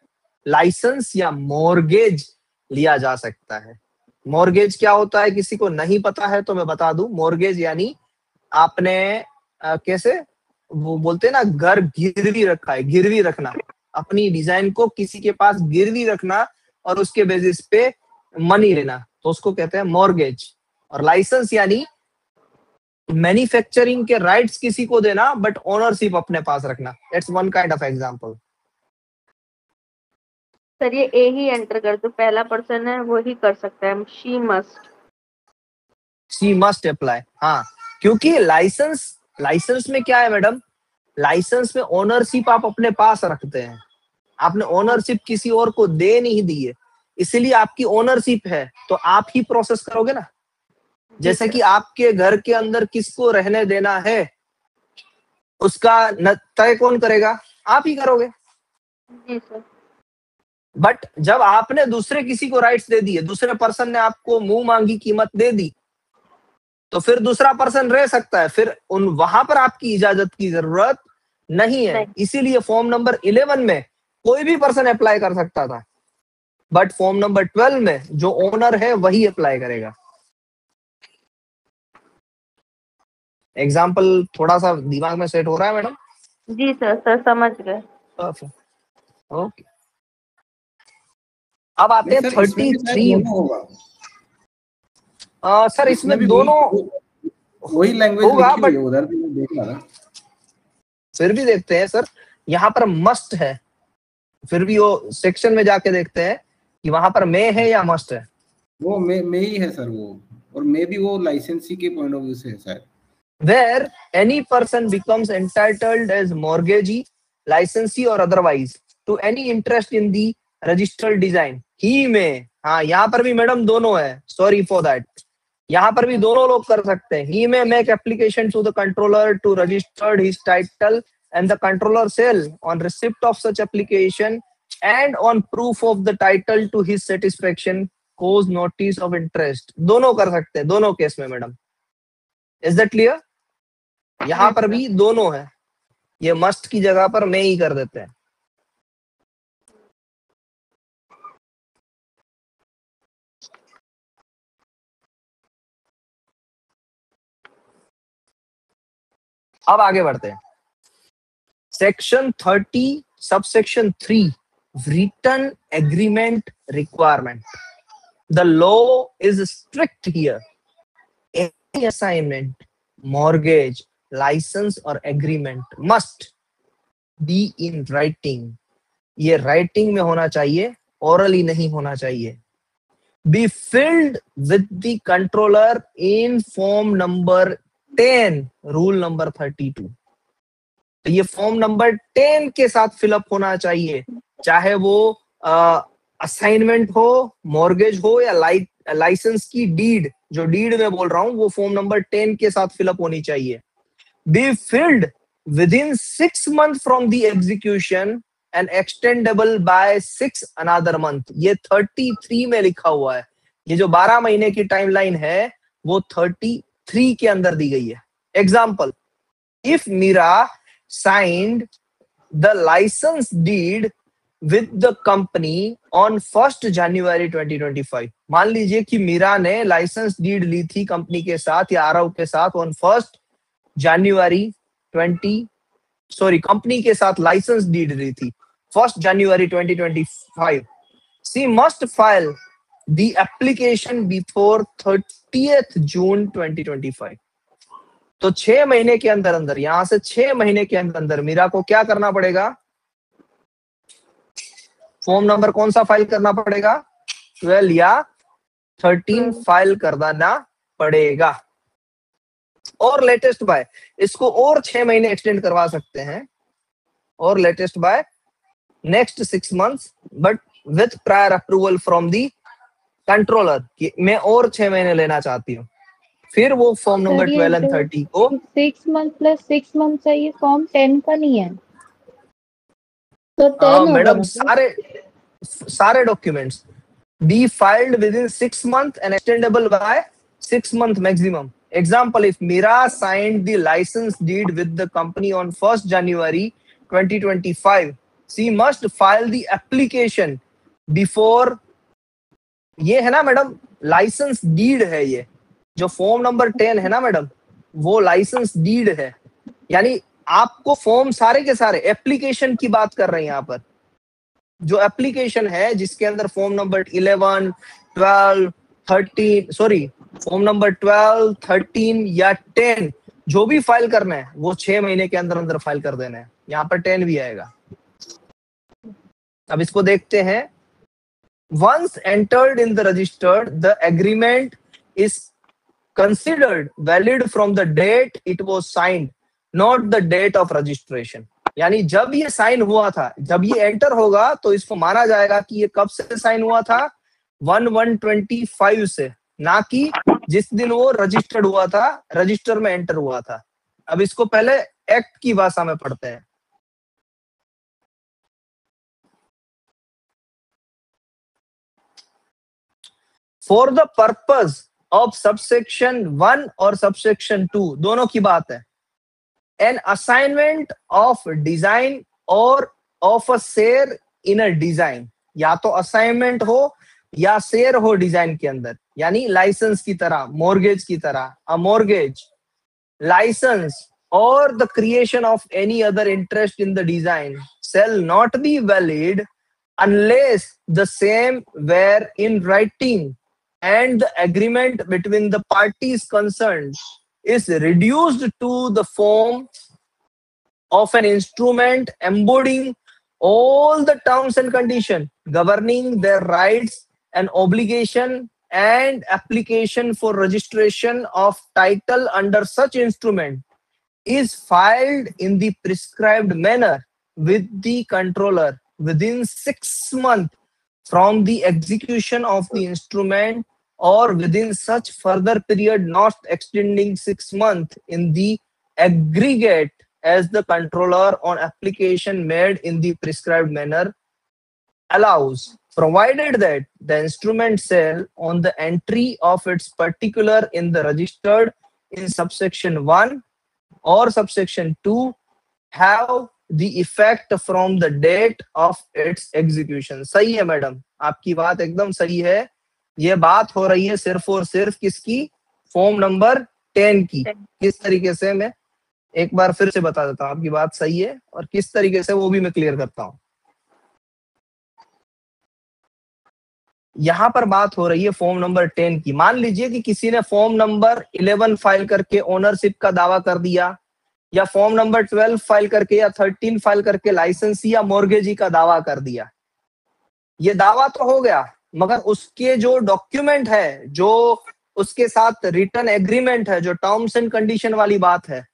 Licence या mortgage लिया जा सकता है। मॉर्गेज क्या होता है किसी को नहीं पता है तो मैं बता दूं, मॉर्गेज यानी आपने कैसे वो बोलते हैं ना, घर गिरवी रखा है, गिरवी रखना, अपनी डिजाइन को किसी के पास गिरवी रखना और उसके बेसिस पे मनी लेना, तो उसको कहते हैं मॉर्गेज। और लाइसेंस यानी मैन्युफैक्चरिंग के राइट्स किसी को देना बट ओनरशिप अपने पास रखना। That's one kind of example. Sir ये ए ही एंटर कर दो, पहला पर्सन है वो ही कर सकता है, शी मस्ट अप्लाई। हाँ, क्योंकि लाइसेंस में क्या है मैडम? लाइसेंस में ओनरशिप आप अपने पास रखते हैं, आपने ओनरशिप किसी और को दे नहीं दी है, इसीलिए आपकी ओनरशिप है तो आप ही प्रोसेस करोगे ना। जैसे कि आपके घर के अंदर किसको रहने देना है उसका तय कौन करेगा? आप ही करोगे। जी सर। बट जब आपने दूसरे किसी को राइट्स दे दिए, दूसरे पर्सन ने आपको मुंह मांगी कीमत दे दी, तो फिर दूसरा पर्सन रह सकता है, फिर वहां पर आपकी इजाजत की जरूरत नहीं है। इसीलिए फॉर्म नंबर 11 में कोई भी पर्सन अप्लाई कर सकता था, बट फॉर्म नंबर 12 में जो ओनर है वही अप्लाई करेगा। एग्जाम्पल थोड़ा सा दिमाग में सेट हो रहा है मैडम? जी सर समझ गए। ओके, अब आते हैं 33 होगा। सर इसमें दोनों वही लैंग्वेज लिखी हुई है, उधर भी मैं देख रहा था। फिर भी देखते हैं सर, यहाँ पर मस्ट है, फिर भी वो सेक्शन में जाके देखते हैं कि वहां पर मे है या मस्ट है। वो मे ही है सर वो, और मे भी वो लाइसेंसी के पॉइंट ऑफ व्यू से है sir. Where any person becomes entitled as mortgagee, licensee or otherwise to any interest in the registered design, he may। हाँ, यहाँ पर भी मैडम दोनों है, सॉरी फॉर दैट, यहाँ पर भी दोनों लोग कर सकते हैं। He may make application to the controller to register his title and the controller shall on receipt of such application and on proof of the title to his satisfaction cause notice of interest। दोनों कर सकते हैं, दोनों case में madam. Is that clear? यहाँ पर भी दोनों है, ये मस्ट की जगह पर मैं ही कर देते हैं। अब आगे बढ़ते हैं। Section 30 subsection 3 written agreement requirement. The law is strict here. Any assignment, mortgage, license और agreement must be in writing. ये राइटिंग में होना चाहिए, ओरली नहीं होना चाहिए। Be field with the controller in form number 10 rule number 32। तो ये फॉर्म नंबर 10 के साथ फिलअप होना चाहिए, चाहे वो असाइनमेंट हो, मॉर्गेज हो या लाइसेंस की डीड, जो डीड में बोल रहा हूं वो फॉर्म नंबर 10 के साथ फिलअप होनी चाहिए। Be field within 6 months from the execution and extendable by 6 another month। ये 33 में लिखा हुआ है। ये जो 12 महीने की टाइमलाइन है वो 33 के अंदर दी गई है। Example, if Meera signed the license deed with the company on 1st January 2025। मान लीजिए कि मीरा ने लाइसेंस डीड ली थी कंपनी के साथ या आरओ के साथ ऑन 1st January कंपनी के साथ लाइसेंस डीड ली थी 1st January 2025। she must file the application before 30th June 2025। तो 6 महीने के अंदर अंदर, यहां से 6 महीने के अंदर अंदर मीरा को क्या करना पड़ेगा? फॉर्म नंबर कौन सा फाइल करना पड़ेगा? 12 या 13 फाइल कर देना पड़ेगा। और लेटेस्ट बाय, इसको और 6 महीने एक्सटेंड करवा सकते हैं, और latest by next 6 months, but with prior approval from the controller कि मैं और 6 महीने लेना चाहती हूँ। फिर वो फॉर्म नंबर 12 एंड 30 को 6 months प्लस 6 months चाहिए, फॉर्म 10 का नहीं है तो 10 मैडम सारे documents be filed within 6 months and extendable by 6 months maximum. Example, if Meera signed the license deed with the company on 1st January 2025, she must file the application before, ये है ना madam licence deed है, ये जो form number 10 है ना madam वो licence deed है। यानी आपको फॉर्म सारे के सारे एप्लीकेशन की बात कर रहे हैं यहाँ पर, जो एप्लीकेशन है जिसके अंदर फॉर्म नंबर 11, 12, 13 फॉर्म नंबर 12, 13 या 10 जो भी फाइल करना है वो 6 महीने के अंदर अंदर फाइल कर देना है। यहाँ पर 10 भी आएगा। अब इसको देखते हैं। Once entered in the registered, the agreement is considered valid from the date it was signed, not the date of registration. यानी जब ये साइन हुआ था, जब ये एंटर होगा तो इसको माना जाएगा कि ये कब से साइन हुआ था, 1/1/25 से, ना कि जिस दिन वो रजिस्टर्ड हुआ था, रजिस्टर में एंटर हुआ था। अब इसको पहले एक्ट की भाषा में पढ़ते हैं। For the purpose of subsection 1 और सबसेक्शन 2 दोनों की बात है, एन असाइनमेंट ऑफ डिजाइन और of a share in a design, या तो असाइनमेंट हो या शेयर हो डिजाइन के अंदर, यानी लाइसेंस की तरह, मॉर्गेज की तरह, अ मॉर्गेज, लाइसेंस और the creation of any other interest in the design shall not be valid unless the same were in writing and the agreement between the parties concerned is reduced to the form of an instrument embodying all the terms and conditions governing their rights and obligation and application for registration of title under such instrument is filed in the prescribed manner with the controller within 6 months from the execution of the instrument or within such further period not extending 6 months in the aggregate as the controller on application made in the prescribed manner allows, provided that the instrument shall on the entry of its particular in the registered in subsection 1 or subsection 2 have the effect from the date of its execution। सही है madam, आपकी बात एकदम सही है। ये बात हो रही है सिर्फ और सिर्फ किसकी? फॉर्म नंबर 10 की। किस तरीके से, मैं एक बार फिर से बता देता हूँ, आपकी बात सही है और किस तरीके से वो भी मैं क्लियर करता हूँ। यहाँ पर बात हो रही है फॉर्म नंबर 10 की। मान लीजिए कि किसी ने फॉर्म नंबर 11 फाइल करके ओनरशिप का दावा कर दिया, या फॉर्म नंबर 12 फाइल करके या 13 फाइल करके लाइसेंसी या मॉर्गेजी का दावा कर दिया। ये दावा तो हो गया, मगर उसके जो डॉक्यूमेंट है, जो उसके साथ रिटर्न एग्रीमेंट है, जो टर्म्स एंड कंडीशन वाली बात है,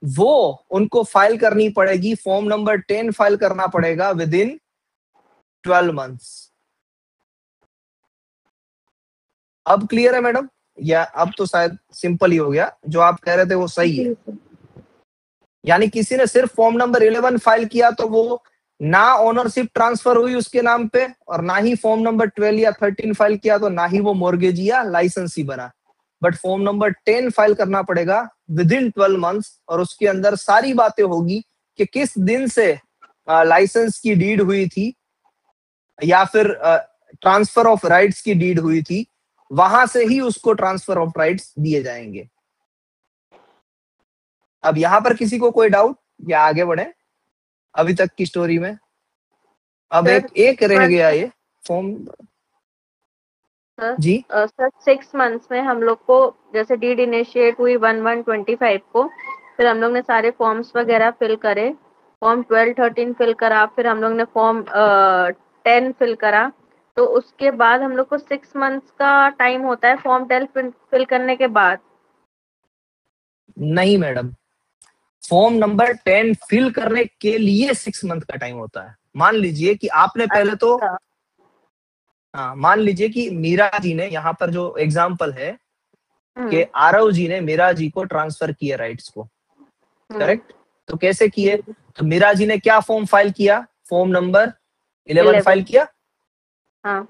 वो उनको फाइल करनी पड़ेगी। फॉर्म नंबर 10 फाइल करना पड़ेगा विद इन 12 months। अब क्लियर है मैडम, या अब तो शायद सिंपल ही हो गया, जो आप कह रहे थे वो सही है। यानी किसी ने सिर्फ फॉर्म नंबर 11 फाइल किया तो वो ना ओनरशिप ट्रांसफर हुई उसके नाम पे, और ना ही फॉर्म नंबर 12 या 13 फाइल किया तो ना ही वो मॉर्गेजी या लाइसेंसी बना। बट फॉर्म नंबर 10 फाइल करना पड़ेगा विद इन 12 मंथ्स, और उसके अंदर सारी बातें होगी कि किस दिन से लाइसेंस की डीड हुई थी या फिर ट्रांसफर ऑफ राइट्स की डीड हुई थी, वहां से ही उसको ट्रांसफर ऑफ राइट्स दिए जाएंगे। अब यहां पर किसी को कोई डाउट, या आगे बढ़े अभी तक की स्टोरी में? अब एक रह गया ये फॉर्म जी। सर 6 मंथ्स में हम लोग को जैसे डीड इनिशिएट हुई 1/1/25 को, फिर हम लोग ने सारे फॉर्म्स वगैरह फिल करे, फॉर्म 12 13 फिल करा, फिर हम लोग ने फॉर्म 10 फिल करा, तो उसके बाद हम लोग को 6 मंथ्स का टाइम होता है फॉर्म 10 फिल करने के बाद। नहीं मैडम, फॉर्म नंबर 10 फिल करने के लिए 6 मंथ का टाइम होता है। मान लीजिए कि आपने पहले तो हाँ, मान लीजिए कि मीरा जी ने, यहाँ पर जो एग्जाम्पल है कि आरव जी ने मीरा जी को ट्रांसफर किया राइट्स को, करेक्ट? तो कैसे किए? तो मीरा जी ने क्या फॉर्म फाइल किया? फॉर्म नंबर 11 फाइल किया। हाँ,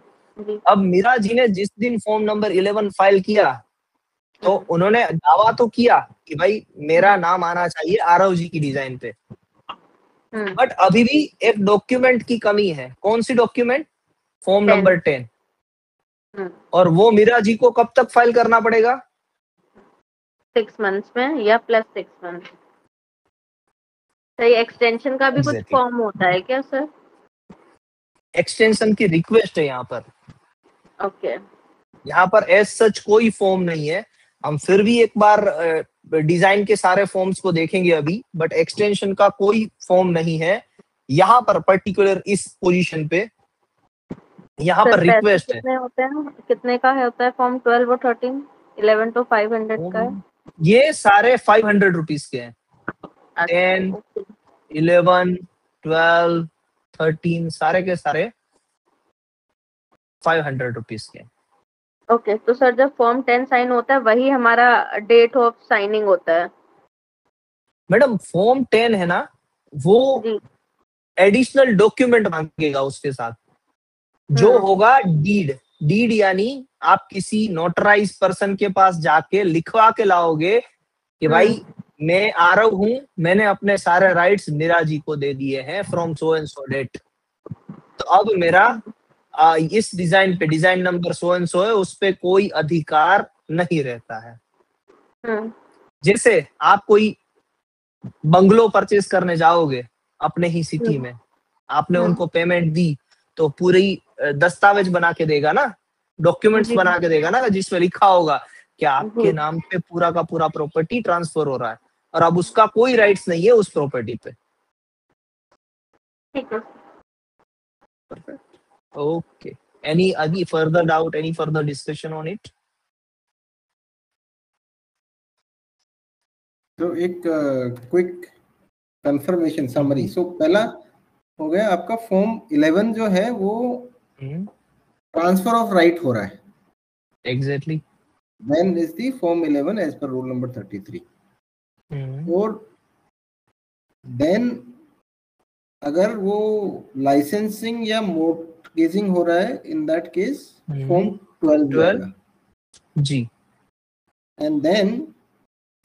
अब मीरा जी ने जिस दिन फॉर्म नंबर 11 फाइल किया तो उन्होंने दावा तो किया कि भाई मेरा नाम आना चाहिए आरव जी की डिजाइन पे, बट अभी भी एक डॉक्यूमेंट की कमी है। कौन सी डॉक्यूमेंट? Form number 10। और वो मीरा जी को कब तक फाइल करना पड़ेगा? 6 मंथ्स में या प्लस 6 मंथ। सही, एक्सटेंशन का भी कुछ फॉर्म होता है क्या सर? एक्सटेंशन की रिक्वेस्ट है यहाँ पर। ओके। यहाँ पर एज सच कोई फॉर्म नहीं है। हम फिर भी एक बार डिजाइन के सारे फॉर्म्स को देखेंगे अभी, बट एक्सटेंशन का कोई फॉर्म नहीं है यहाँ पर पर्टिकुलर इस पोजीशन पे। यहाँ पर रिक्वेस्ट है। कितने होते हैं, कितने का होता है फॉर्म 12 और 13? 11 तो 500 का है। ये सारे 500 रुपीज के हैं। 10, 11, 12, 13 सारे के सारे 500 रुपीज के। ओके, तो सर जब फॉर्म 10 साइन होता है वही हमारा डेट ऑफ साइनिंग होता है? मैडम फॉर्म 10 है ना, वो एडिशनल डॉक्यूमेंट मांगेगा उसके साथ, जो होगा डीड। डीड यानी आप किसी नोटराइज पर्सन के पास जाके लिखवा के लाओगे कि भाई मैं आरव हूं, मैंने अपने सारे राइट्स मीरा जी को दे दिए हैं from so and so date, तो अब मेरा इस डिजाइन पे design number so and so है, उस पे कोई अधिकार नहीं रहता है। जैसे आप कोई बंगलो परचेज करने जाओगे अपने ही सिटी में, आपने उनको पेमेंट दी तो पूरी दस्तावेज बना के देगा ना, डॉक्यूमेंट्स बना के देगा ना, जिसमें लिखा होगा कि आपके नाम पे पूरा का पूरा प्रॉपर्टी ट्रांसफर हो रहा है और अब उसका कोई राइट्स नहीं है उस प्रॉपर्टी पे। Okay, any further doubt, any further discussion on it? तो एक क्विक कंफर्मेशन समरी। सो पहला हो गया आपका फॉर्म 11 जो है वो ट्रांसफर ऑफ राइट हो रहा है। Exactly. Then is the form 11 as per rule number 33। और देन अगर वो लाइसेंसिंग या मोर्टगेजिंग हो रहा है, इन दैट केस फॉर्म 12 जी। एंड देन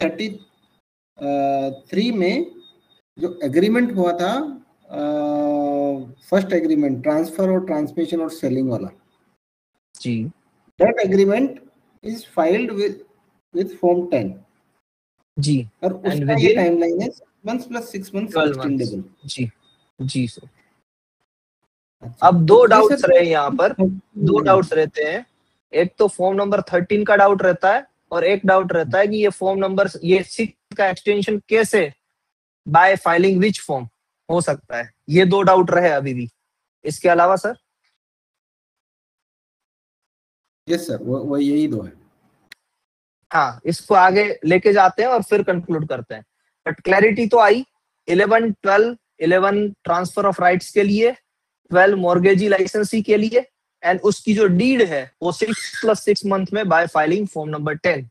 33 में जो एग्रीमेंट हुआ था, फर्स्ट एग्रीमेंट ट्रांसफर और ट्रांसमिशन और सेलिंग वाला जी, that agreement is filed with form 10 जी, और उसका ये टाइमलाइन है 6 months + 6 months एक्सटेंडेबल। जी जी सर। अब दो डाउट्स रहे यहाँ पर, दो डाउट्स रहते हैं। एक तो फॉर्म नंबर 13 का डाउट रहता है और एक डाउट रहता है कि ये फॉर्म नंबर, ये 6 का एक्सटेंशन कैसे बाय फाइलिंग विच फॉर्म हो सकता है। ये दो डाउट रहे अभी भी। इसके अलावा सर? यस सर, वो यही दो है। हाँ, इसको आगे लेके जाते हैं और फिर कंक्लूड करते हैं। बट क्लैरिटी तो आई। 11, 12, 11 ट्रांसफर ऑफ राइट्स के लिए, 12 मॉर्गेजी लाइसेंसी के लिए एंड उसकी जो डीड है वो 6+6 मंथ में बाय फाइलिंग फॉर्म नंबर 10।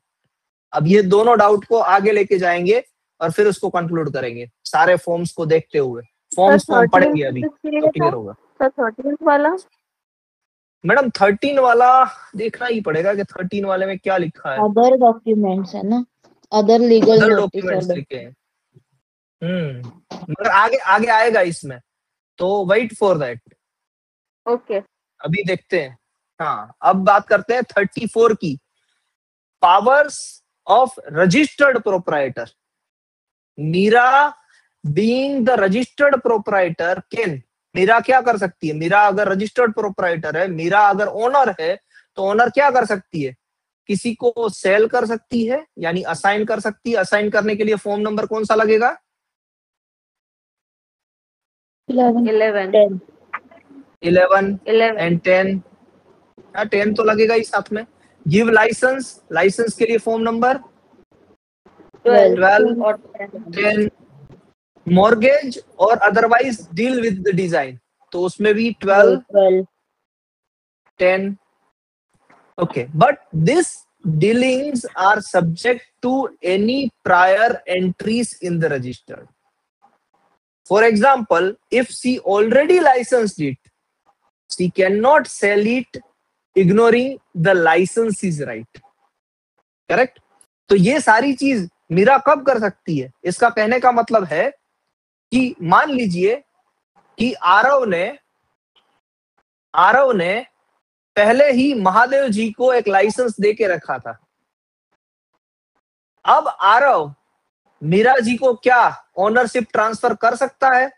अब ये दोनों डाउट को आगे लेके जाएंगे और फिर उसको कंक्लूड करेंगे सारे फॉर्म्स को देखते हुए। फॉर्म्स तो हम पढ़ेंगे अभी तो क्लियर होगा। सर 13th वाला मैडम 13 वाला देखना ही पड़ेगा कि 13 वाले में क्या लिखा है। अदर डॉक्यूमेंट्स है ना, other legal other notice documents लिखे हैं। मगर आगे आगे आएगा इसमें, तो वेट फॉर दैट। ओके अभी देखते हैं। हाँ, अब बात करते हैं 34 की, powers of registered proprietor. Meera being the registered proprietor can, Meera क्या कर सकती है? मीरा अगर रजिस्टर्ड प्रोप्राइटर है, मीरा अगर ओनर है, तो ओनर क्या कर सकती है? किसी को सेल कर सकती है, यानी असाइन कर सकती है। असाइन करने के लिए फॉर्म नंबर कौन सा लगेगा? 11 11 एंड 10। 10 तो लगेगा ही साथ में। गिव लाइसेंस, लाइसेंस के लिए फॉर्म नंबर 12 और 10। मॉर्गेज और otherwise deal with the design, तो उसमें भी 12 10। Okay, but this dealings are subject to any prior entries in the register. For example, if she already licensed it, she cannot sell it ignoring the licensee's right. Correct? तो ये सारी चीज मीरा कब कर सकती है? इसका कहने का मतलब है कि मान लीजिए कि आरव ने पहले ही महादेव जी को एक लाइसेंस दे के रखा था। अब आरव मीरा जी को क्या ओनरशिप ट्रांसफर कर सकता है?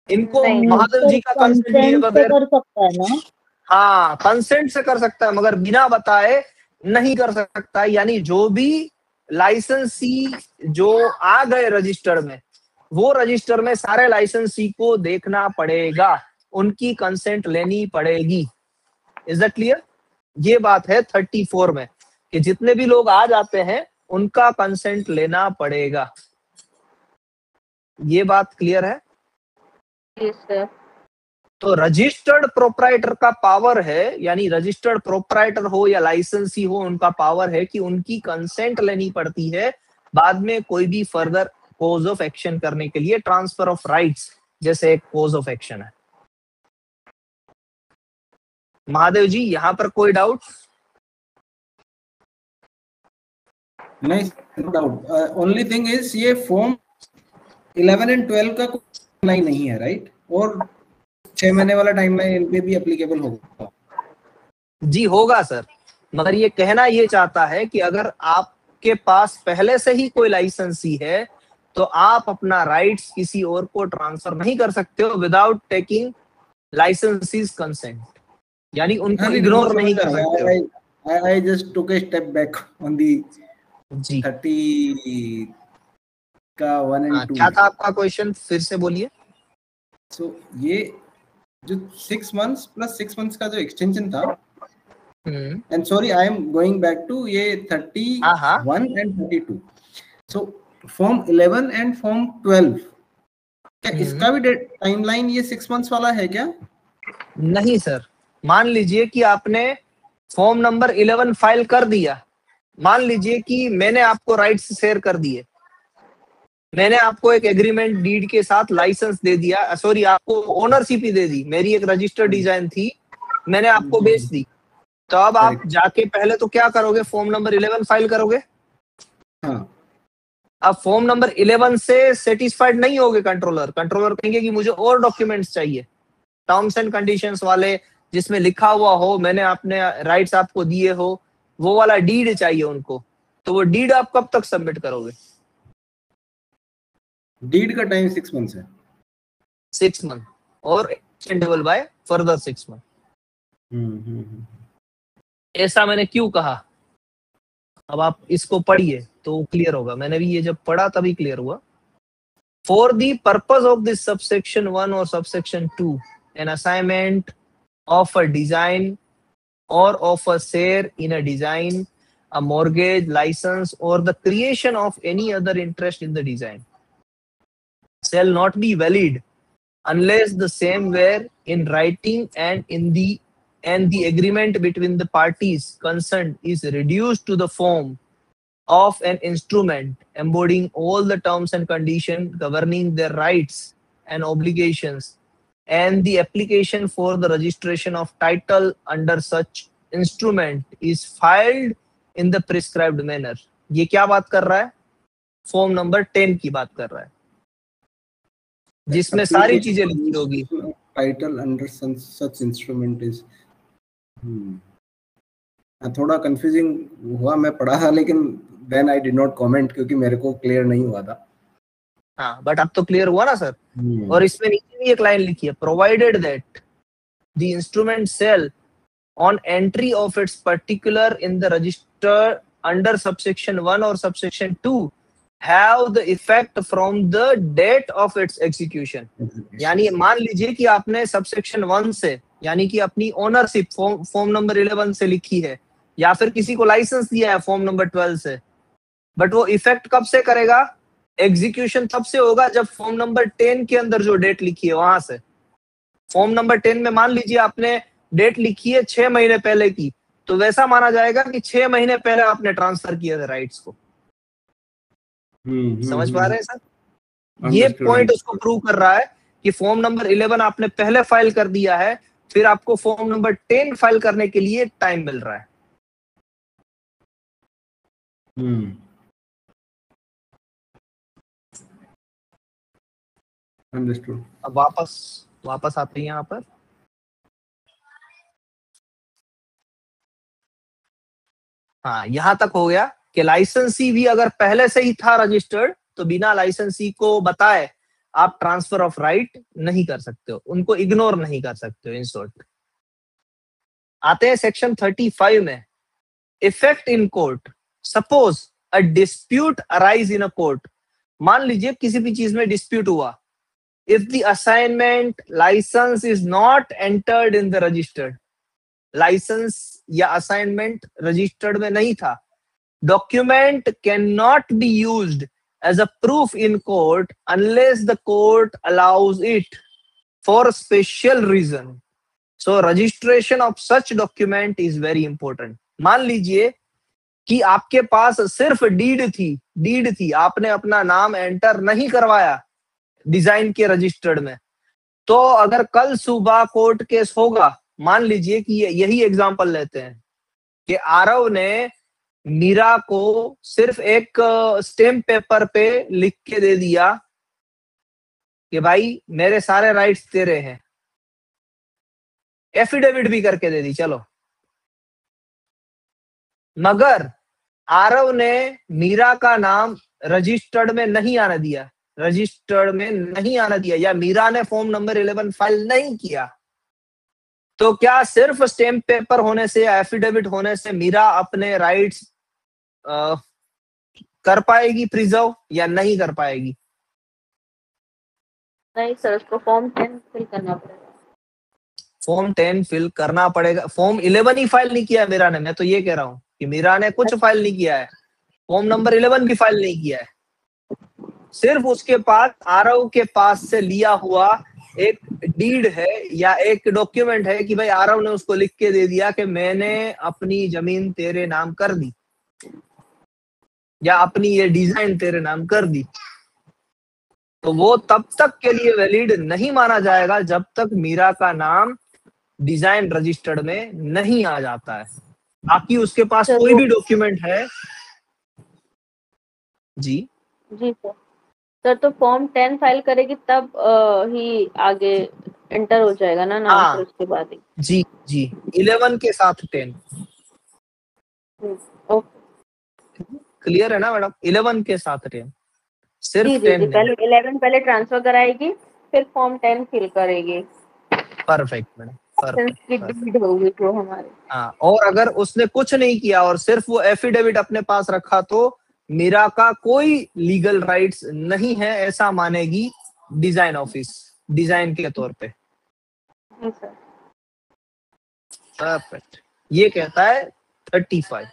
इनको महादेव जी का कंसेंट लिए बगैर कर सकता है ना? हाँ, कंसेंट से कर सकता है, मगर बिना बताए नहीं कर सकता। यानी जो भी लाइसेंसी जो आ गए रजिस्टर में, वो रजिस्टर में सारे लाइसेंसी को देखना पड़ेगा, उनकी कंसेंट लेनी पड़ेगी। Is that clear? ये बात है 34 में कि जितने भी लोग आ जाते हैं उनका कंसेंट लेना पड़ेगा। ये बात क्लियर है? Yes sir. तो रजिस्टर्ड प्रोप्राइटर का पावर है, यानी रजिस्टर्ड प्रोप्राइटर हो या लाइसेंसी हो, उनका पावर है कि उनकी कंसेंट लेनी पड़ती है बाद में कोई भी फर्दर कोज ऑफ एक्शन करने के लिए। ट्रांसफर ऑफ राइट्स जैसे एक कोज ऑफ एक्शन है। महादेव जी, यहां पर कोई डाउट? नहीं, no doubt. Only thing is ये फॉर्म 11 एंड 12 का कोई टाइमलाइन नहीं है, राइट? और 6 महीने वाला टाइमलाइन इन पे भी एप्लीकेबल होगा? जी होगा सर, मगर ये कहना ये चाहता है कि अगर आपके पास पहले से ही कोई लाइसेंसी है तो आप अपना राइट्स किसी और को ट्रांसफर नहीं कर सकते हो विदाउट टेकिंग लाइसेंसीज कंसेंट, यानी उनको इग्नोर नहीं कर सकते हो। I just took a step back on the जी 30 का 1 and 2। क्या था आपका क्वेश्चन, फिर से बोलिए। सो ये जो 6 months प्लस 6 months का जो एक्सटेंशन था, and sorry I am going back to ये 31 and 32। So form 11 and form 12, क्या इसका भी टाइमलाइन ये 6 months वाला है क्या? नहीं सर, मान लीजिए कि आपने फॉर्म नंबर 11 फाइल कर दिया। मान लीजिए कि मैंने आपको राइट्स शेयर कर दिए, मैंने आपको एक एग्रीमेंट डीड के साथ लाइसेंस दे दिया, सॉरी आपको ओनरशिप ही दे दी। मेरी एक रजिस्टर्ड डिजाइन थी, मैंने आपको बेच दी। तो अब आप जाके पहले तो क्या करोगे? फॉर्म नंबर 11 फाइल करोगे। हाँ। अब फॉर्म नंबर 11 से सेटिस्फाइड नहीं होगे कंट्रोलर कहेंगे कि मुझे और डॉक्यूमेंट्स चाहिए, टर्म्स एंड कंडीशंस वाले, जिसमें लिखा हुआ हो मैंने अपने राइट्स आपको दिए हो, वो वाला डीड चाहिए उनको। तो वो डीड आप कब तक सबमिट करोगे? डीड का टाइम 6 months है। 6 month और एक्सटेंडेबल बाय फर्दर 6 month। ऐसा मैंने क्यों कहा? अब आप इसको पढ़िए तो क्लियर होगा। मैंने भी ये जब पढ़ा तभी क्लियर हुआ। For the purpose of this subsection 1 और subsection 2, an assignment of a design or of a share in a design, a mortgage, license, or the creation of any other interest in the design shall not be valid unless the same were in writing and the agreement between the parties concerned is reduced to the form of an instrument embodying all the terms and conditions governing their rights and obligations, and the application for the registration of title under such instrument is filed in the prescribed manner. ये क्या बात कर रहा है? Form number 10 की बात कर रहा है, जिसमें सारी चीजें लिखी होगी. Title under such instrument is थोड़ा कंफ्यूजिंग हुआ, मैं पढ़ा था लेकिन then I did not comment क्योंकि मेरे को क्लियर नहीं हुआ था. हाँ, बट अब तो क्लियर हुआ ना सर. और इसमें नीचे भी एक लाइन लिखी है, provided that the instrument shall on entry of its particular in the register under subsection 1 और subsection 2 have the effect from the date of its execution. यानी मान लीजिए कि आपने सबसेक्शन 1 से, यानी कि अपनी ओनरशिप फॉर्म नंबर 11 से लिखी है, या फिर किसी को लाइसेंस दिया है फॉर्म नंबर 12 से, बट वो इफेक्ट कब से करेगा? एग्जीक्यूशन तब से होगा जब फॉर्म नंबर 10 के अंदर जो डेट लिखी है वहां से. फॉर्म नंबर 10 में मान लीजिए आपने डेट लिखी है 6 महीने पहले की, तो वैसा माना जाएगा कि 6 महीने पहले आपने ट्रांसफर किए थे राइट्स को. समझ पा रहे हैं सर? ये पॉइंट उसको प्रूव कर रहा है कि फॉर्म नंबर 11 आपने पहले फाइल कर दिया है, फिर आपको फॉर्म नंबर 10 फाइल करने के लिए टाइम मिल रहा है. अंडरस्टूड. अब वापस आते हैं यहाँ पर. हाँ, यहां तक हो गया कि लाइसेंसी भी अगर पहले से ही था रजिस्टर्ड, तो बिना लाइसेंसी को बताए आप ट्रांसफर ऑफ राइट नहीं कर सकते हो, उनको इग्नोर नहीं कर सकते हो. इन शॉर्ट आते हैं सेक्शन 35 में. Effect in court. Suppose a dispute arise in a court. मान लीजिए किसी भी चीज में डिस्प्यूट हुआ. If the assignment license is not entered in the registered, license या असाइनमेंट रजिस्टर्ड में नहीं था, document cannot be used as a proof in court unless the court allows it for a special reason. So registration of such document is very important. मान लीजिए कि आपके पास सिर्फ deed थी, आपने अपना नाम एंटर नहीं करवाया डिजाइन के रजिस्टर्ड में, तो अगर कल सुबह कोर्ट केस होगा, मान लीजिए कि यही एग्जांपल लेते हैं कि आरव ने मीरा को सिर्फ एक स्टैम्प पेपर पे लिख के दे दिया कि भाई मेरे सारे राइट्स तेरे हैं, एफिडेविट भी करके दे दी चलो, मगर आरव ने मीरा का नाम रजिस्टर्ड में नहीं आने दिया, या मीरा ने फॉर्म नंबर 11 फाइल नहीं किया, तो क्या सिर्फ स्टैम्प पेपर होने से या एफिडेविट होने से मीरा अपने राइट्स कर पाएगी प्रिजर्व या नहीं कर पाएगी? नहीं सर, उसको फॉर्म 10 फिल करना पड़ेगा. फॉर्म 10 फिल करना पड़ेगा. फॉर्म 11 ही फाइल नहीं किया है मीरा ने. मैं तो ये कह रहा हूँ कि मीरा ने कुछ फाइल नहीं किया है, फॉर्म नंबर 11 भी फाइल नहीं किया है. सिर्फ उसके पास, आरव के पास से लिया हुआ एक डीड है या एक डॉक्यूमेंट है कि भाई आरव ने उसको लिख के दे दिया कि मैंने अपनी जमीन तेरे नाम कर दी या अपनी ये डिजाइन तेरे नाम कर दी, तो वो तब तक के लिए वैलिड नहीं माना जाएगा जब तक मीरा का नाम डिजाइन रजिस्टर्ड में नहीं आ जाता है. बाकी उसके पास कोई भी डॉक्यूमेंट है. जी सर, तो फॉर्म 10 फाइल करेगी तब ही आगे एंटर हो जाएगा ना नाम, फिर उसके बाद ही. जी 11 के साथ 10. क्लियर है ना मैडम? 11 के साथ 10, सिर्फ 10 पहले 11 पहले ट्रांसफर कराएगी, फिर फॉर्म 10 फिल करेगी. परफेक्ट मैडम, परफेक्ट होगी तो हमारे. हाँ, और अगर उसने कुछ नहीं किया और सिर्फ वो एफिडेविट अपने पास रखा, तो मीरा का कोई लीगल राइट्स नहीं है ऐसा मानेगी डिजाइन ऑफिस, डिजाइन के तौर पे. परफेक्ट. ये कहता है 35.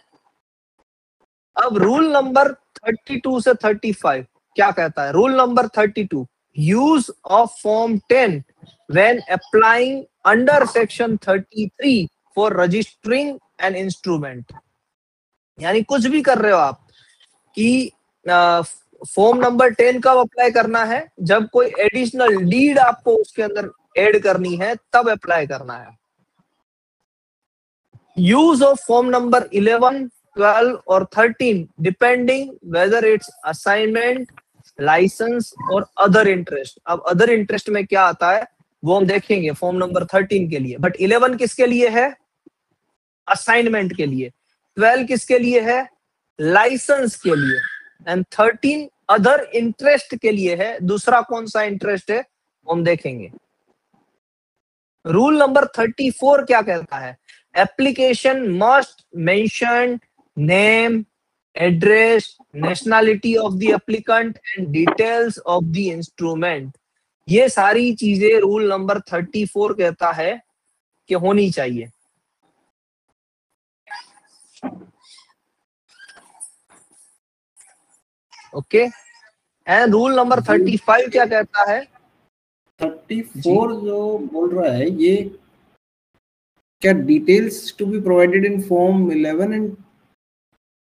अब रूल नंबर 32 से 35 क्या कहता है? Rule number 32, use of form 10 when applying under section 33 for registering an instrument. यानी कुछ भी कर रहे हो आप कि फॉर्म नंबर 10 कब अप्लाई करना है, जब कोई एडिशनल डीड आपको उसके अंदर ऐड करनी है तब अप्लाई करना है. यूज ऑफ फॉर्म नंबर 11, 12 और 13 depending whether it's assignment, licence और अदर इंटरेस्ट. अब अदर इंटरेस्ट में क्या आता है वो हम देखेंगे फॉर्म नंबर 13 के लिए. बट 11 किसके लिए है? असाइनमेंट के लिए. 12 किसके लिए है? लाइसेंस के लिए. एंड 13 अदर इंटरेस्ट के लिए है. दूसरा कौन सा इंटरेस्ट है वो हम देखेंगे. रूल नंबर 34 क्या कहता है? Application must mention name, address, nationality of the applicant and details of the instrument. ये सारी चीजें रूल नंबर 34 कहता है कि होनी चाहिए. ओके. एंड रूल नंबर 35 क्या कहता है? 34 जो बोल रहा है ये क्या details to be provided in form 11 and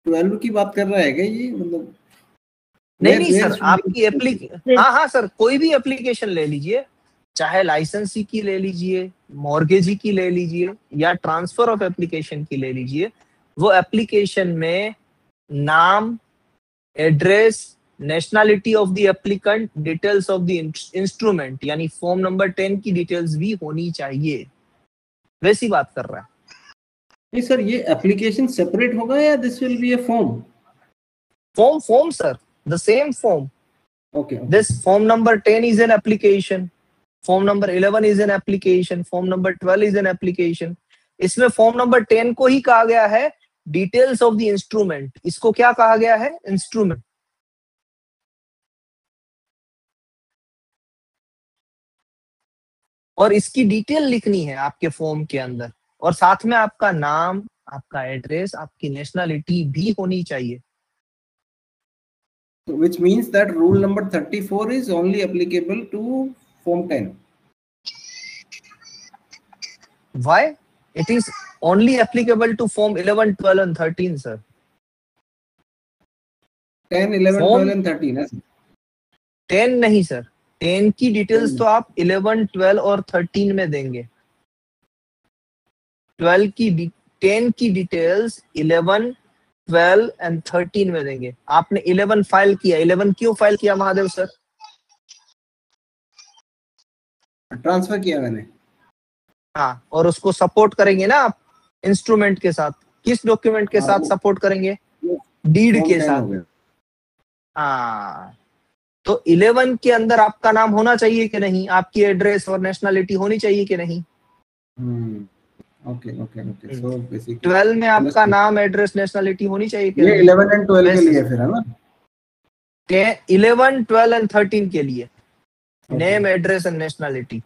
12 की बात कर रहा है क्या ये? मतलब नहीं सर, आपकी हाँ सर, कोई भी एप्लीकेशन ले लीजिए, चाहे लाइसेंसी की ले लीजिए, मॉर्गेजी की ले लीजिए या ट्रांसफर ऑफ एप्लीकेशन की ले लीजिए. वो एप्लीकेशन में नाम, address, nationality of the applicant, details of the instrument यानी फॉर्म नंबर 10 की डिटेल्स भी होनी चाहिए. वैसी बात कर रहा है. नहीं सर, ये एप्लीकेशन सेपरेट होगा या this will be a form? Form sir, the same form. Okay. This form number 10 is an application, form number 11 is an application, form number 12 is an application. इसमें form number 10 को ही कहा गया है details of the instrument. इसको क्या कहा गया है? Instrument. और इसकी डिटेल लिखनी है आपके फॉर्म के अंदर, और साथ में आपका नाम, आपका एड्रेस, आपकी नेशनैलिटी भी होनी चाहिए. Which means that rule number 34 is only applicable to form 10. Why? It is only applicable to form 11, 12 and 13 sir. 10, 11, Form 12 and 13 है. 10 नहीं सर, 10 की डिटेल्स तो आप 11, 12 और 13 में देंगे. 10 की डिटेल्स 11, 12 एंड 13 में देंगे. आपने 11 फाइल किया. 11 क्यों फाइल किया महादेव सर? ट्रांसफर किया मैंने. हाँ, और उसको सपोर्ट करेंगे ना आप इंस्ट्रूमेंट के साथ. किस डॉक्यूमेंट के साथ सपोर्ट करेंगे? डीड के साथ. हाँ, तो 11 के अंदर आपका नाम होना चाहिए कि नहीं? आपकी एड्रेस और नेशनैलिटी होनी चाहिए कि नहीं? ओके. सो बेसिकली 12 में आपका नाम, एड्रेस, नेशनैलिटी होनी चाहिए कि ये नहीं? 11 एंड 12 के लिए फिर है ना? 11, 12 एंड 13 के लिए name, address and nationality.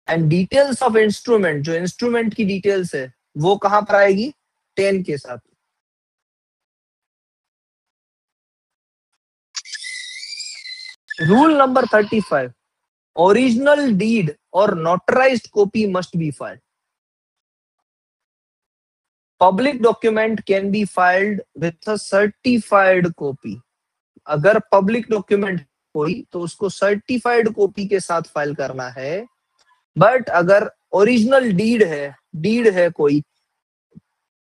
And details of instrument, जो इंस्ट्रूमेंट की डिटेल्स है वो कहां पर आएगी? 10 के साथ. रूल नंबर 35, ओरिजिनल डीड और notarised copy must be filed. Public document can be filed with a certified copy. अगर पब्लिक डॉक्यूमेंट कोई तो उसको सर्टिफाइड कॉपी के साथ फाइल करना है. बट अगर ओरिजिनल डीड है कोई,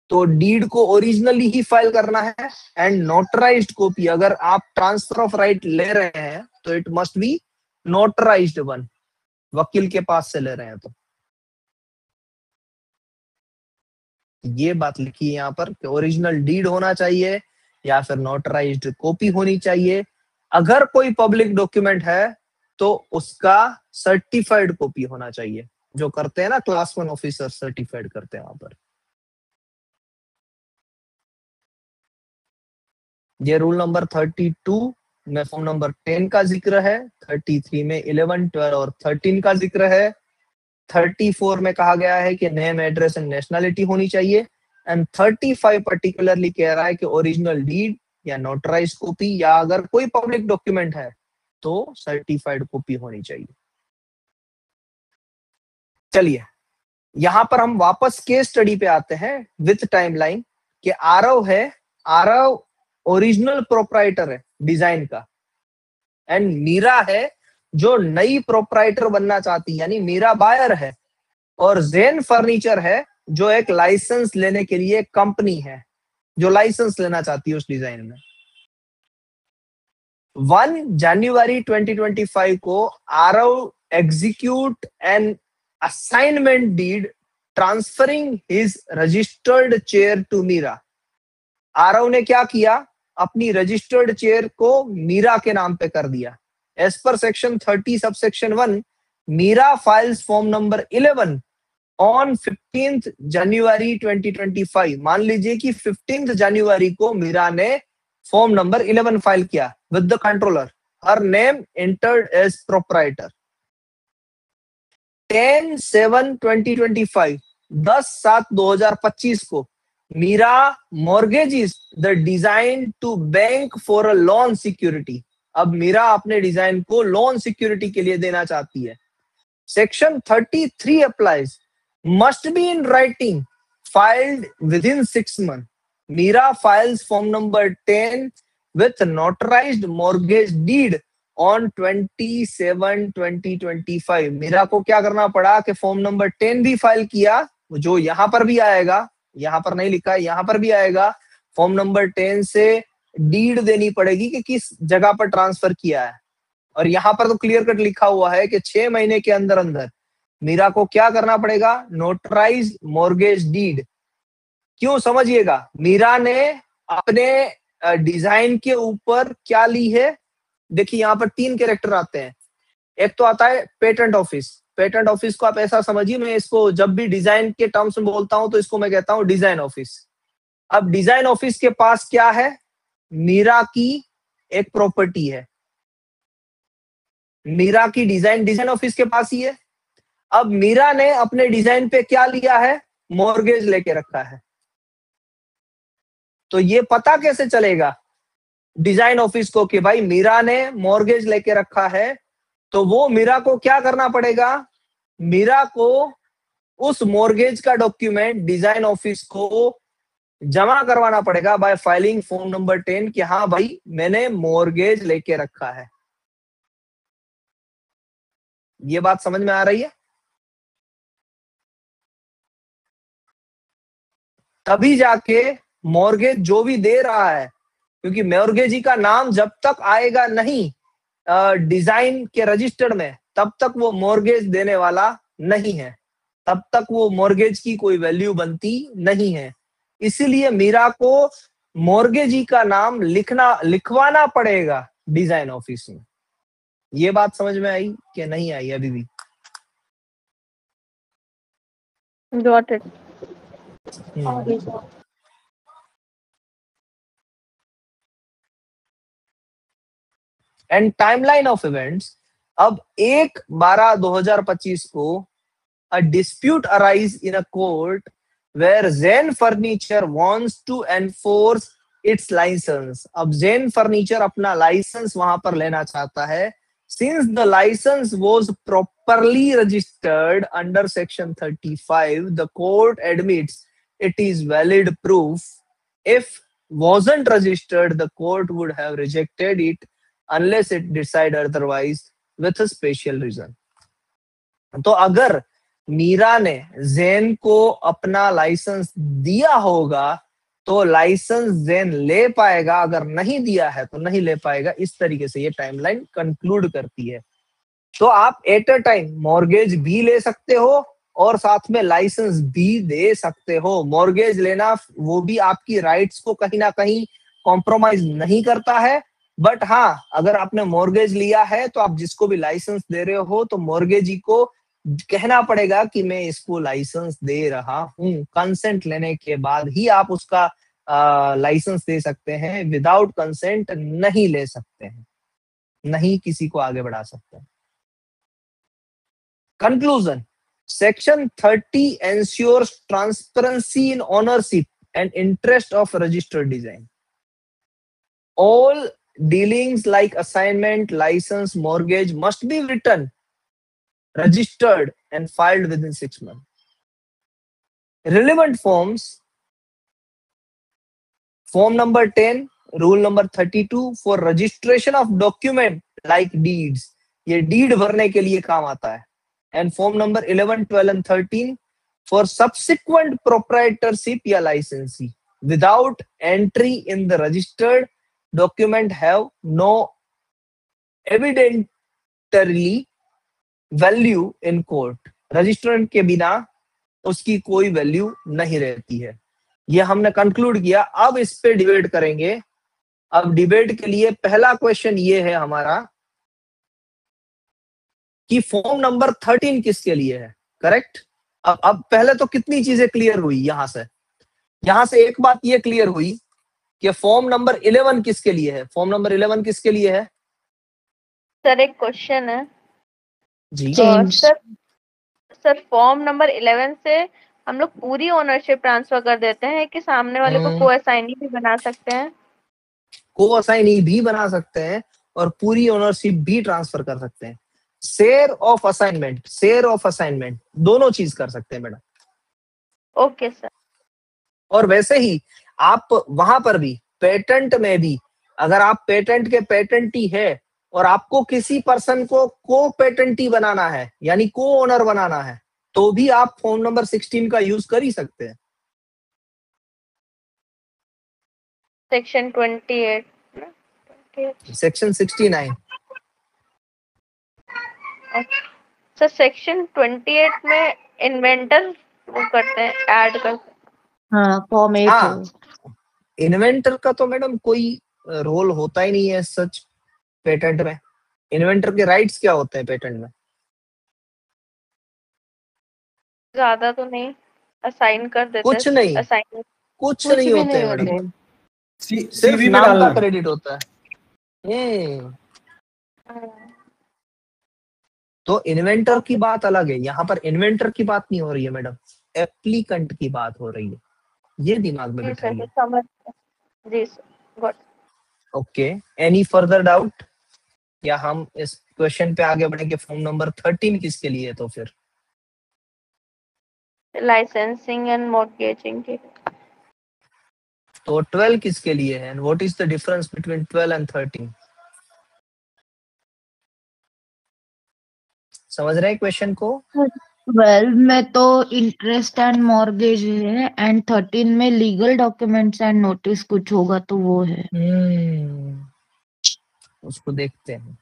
तो डीड को ओरिजिनली ही फाइल करना है. एंड नोटराइज्ड कॉपी, अगर आप ट्रांसफर ऑफ राइट ले रहे हैं तो it must be notarised one, वकील के पास से ले रहे हैं तो. ये बात लिखी है यहाँ पर कि ओरिजिनल डीड होना चाहिए या फिर नोटराइज्ड कॉपी होनी चाहिए. अगर कोई पब्लिक डॉक्यूमेंट है तो उसका सर्टिफाइड कॉपी होना चाहिए. जो करते हैं ना क्लास 1 ऑफिसर सर्टिफाइड करते हैं वहां पर. ये रूल नंबर 32 में फॉर्म नंबर 10 का जिक्र है. 33 में 11, 12 और 13 का जिक्र है. 34 में कहा गया है कि नेम, एड्रेस एंड नेशनैलिटी होनी चाहिए. एंड 35 पर्टिकुलरली कह रहा है कि ओरिजिनल डीड या नोटराइज्ड कॉपी या अगर कोई पब्लिक डॉक्यूमेंट है तो सर्टिफाइड कॉपी होनी चाहिए. चलिए यहां पर हम वापस केस स्टडी पे आते हैं विथ टाइमलाइन कि आरव है, आरव ओरिजिनल प्रोप्राइटर है डिजाइन का, एंड मीरा है जो नई प्रोप्राइटर बनना चाहती है, यानी मीरा बायर है, और जेन फर्नीचर है जो एक लाइसेंस लेने के लिए कंपनी है जो लाइसेंस लेना चाहती है उस डिजाइन में। 1 जनवरी 2025 को Aarav execute an assignment deed transferring his registered chair to Meera. Aarav ने क्या किया, अपनी रजिस्टर्ड चेयर को मीरा के नाम पे कर दिया। As per section 30 subsection 1, Meera files form number 11 on 15th January 2025। मान लीजिए कि 15th जनवरी को मीरा ने फॉर्म नंबर 11 फाइल किया with the controller, her name entered as proprietor. 10/7/2025, 10/7/2025 को Meera mortgages the design to bank for a loan security। अब मीरा अपने डिजाइन को लोन सिक्योरिटी के लिए देना चाहती है। Section 33 applies, must be in writing, filed within 6 months। Meera files form number 10 with notarized mortgage deed on 27/2025। Meera को क्या करना पड़ा कि फॉर्म नंबर 10 भी फाइल किया, जो यहां पर भी आएगा, यहां पर नहीं लिखा है, यहां पर भी आएगा। फॉर्म नंबर 10 से डीड देनी पड़ेगी कि किस जगह पर ट्रांसफर किया है, और यहां पर तो क्लियर कट लिखा हुआ है कि 6 महीने के अंदर अंदर मीरा को क्या करना पड़ेगा, नोटराइज मॉर्गेज डीड। क्यों, समझिएगा। मीरा ने अपने डिजाइन के ऊपर क्या ली है, देखिए यहाँ पर 3 कैरेक्टर आते हैं। एक तो आता है पेटेंट ऑफिस। पेटेंट ऑफिस को आप ऐसा समझिए, मैं इसको जब भी डिजाइन के टर्म्स में बोलता हूं तो इसको मैं कहता हूं डिजाइन ऑफिस। अब डिजाइन ऑफिस के पास क्या है, मीरा की एक प्रॉपर्टी है, मीरा की डिजाइन ऑफिस के पास ही है। अब मीरा ने अपने डिजाइन पे क्या लिया है, मॉर्गेज लेके रखा है। तो ये पता कैसे चलेगा डिजाइन ऑफिस को कि भाई मीरा ने मॉर्गेज लेके रखा है, तो वो मीरा को क्या करना पड़ेगा, मीरा को उस मॉर्गेज का डॉक्यूमेंट डिजाइन ऑफिस को जमा करवाना पड़ेगा बाय फाइलिंग फॉर्म नंबर 10 कि हाँ भाई मैंने मॉर्गेज लेके रखा है। ये बात समझ में आ रही है? तभी जाके मॉर्गेज जो भी दे रहा है, क्योंकि मॉर्गेजी का नाम जब तक आएगा नहीं डिजाइन के रजिस्टर्ड में, तब तक वो मॉर्गेज देने वाला नहीं है, तब तक वो मॉर्गेज की कोई वैल्यू बनती नहीं है। इसीलिए मीरा को मॉर्गेजी का नाम लिखवाना पड़ेगा डिजाइन ऑफिस में। ये बात समझ में आई कि नहीं आई अभी भी? Got it. And timeline of events. अब 1/12/2025 को a dispute arise in a court where Zen Furniture wants to enforce its license। अब Zen Furniture अपना लाइसेंस वहां पर लेना चाहता है। Since the license was properly registered under section 35, the court admits it is valid proof. If wasn't registered, the court would have rejected it unless it decide otherwise with a special reason। तो अगर मीरा ने जेन को अपना licence दिया होगा तो licence जेन ले पाएगा, अगर नहीं दिया है तो नहीं ले पाएगा। इस तरीके से ये टाइमलाइन कंक्लूड करती है। तो आप एट अ टाइम मॉर्गेज भी ले सकते हो और साथ में लाइसेंस भी दे सकते हो। मॉर्गेज लेना वो भी आपकी राइट्स को कहीं ना कहीं कॉम्प्रोमाइज नहीं करता है, बट हाँ अगर आपने मॉर्गेज लिया है तो आप जिसको भी लाइसेंस दे रहे हो तो मॉर्गेजी को कहना पड़ेगा कि मैं इसको लाइसेंस दे रहा हूं। कंसेंट लेने के बाद ही आप उसका लाइसेंस दे सकते हैं, विदाउट कंसेंट नहीं ले सकते हैं, नहीं किसी को आगे बढ़ा सकते हैं। Conclusion, section 30 ensures transparency in ownership and interest of registered design. All dealings like assignment, license, mortgage must be written, registered and filed within 6 months. Relevant forms, form number 10, rule number 32 for registration of document like deeds. ये deed भरने के लिए काम आता है. And form number 11, 12 and 13 for subsequent proprietorship या licensee without entry in the registered document have no evidentiary value in court. Registrant के बिना उसकी कोई वैल्यू नहीं रहती है. ये हमने कंक्लूड किया. अब इस पे डिबेट करेंगे. अब डिबेट के लिए पहला क्वेश्चन ये है हमारा कि फॉर्म नंबर 13 किसके लिए है. करेक्ट. अब पहले तो कितनी चीजें क्लियर हुई. यहां से एक बात ये क्लियर हुई कि फॉर्म नंबर 11 किसके लिए है. फॉर्म नंबर 11 किसके लिए है. सर एक क्वेश्चन है जी. सर फॉर्म नंबर 11 से हम लोग पूरी ओनरशिप ट्रांसफर कर देते हैं कि सामने वाले को को असाइनी भी बना सकते हैं. को असाइनी भी बना सकते हैं और पूरी ओनरशिप भी ट्रांसफर कर सकते हैं. शेयर ऑफ असाइनमेंट दोनों चीज कर सकते हैं मैडम. Okay sir. और वैसे ही आप वहां पर भी पेटेंट में भी अगर आप पेटेंट के पेटेंटी है और आपको किसी पर्सन को पेटेंटी बनाना है यानी को ओनर बनाना है तो भी आप फॉर्म नंबर 16 का यूज कर ही सकते हैं. Section 28 section 69. सर सेक्शन 28 में इन्वेंटर वो करते हैं ऐड करते हैं. हाँ फॉर्म 8 हाँ, इन्वेंटर का तो मैडम कोई रोल होता ही नहीं है सच पेटेंट में. इन्वेंटर के राइट्स क्या होते हैं पेटेंट में. ज्यादा तो नहीं असाइन कर देते. कुछ नहीं. असाइन कुछ नहीं होते हैं मैडम. सिर्फ CV में नाम डालना का क्रेडिट होता है. तो इन्वेंटर की बात अलग है. यहाँ पर इन्वेंटर की बात नहीं हो रही है मैडम. एप्लीकेंट की बात हो रही है. ये दिमाग में बिठाइए. समझ. जी sir. Okay. Any further doubt या हम इस क्वेश्चन पे आगे बढ़ेंगे. फॉर्म नंबर 13 किसके लिए है तो फिर लाइसेंसिंग एंड मॉर्गेजिंग के. तो 12 किसके लिए है. And what is the difference between 12 and 13. समझ रहे हैं क्वेश्चन को. 12 में तो इंटरेस्ट एंड मॉर्गेज है एंड 13 में लीगल डॉक्यूमेंट्स एंड नोटिस कुछ होगा तो वो है. उसको देखते हैं.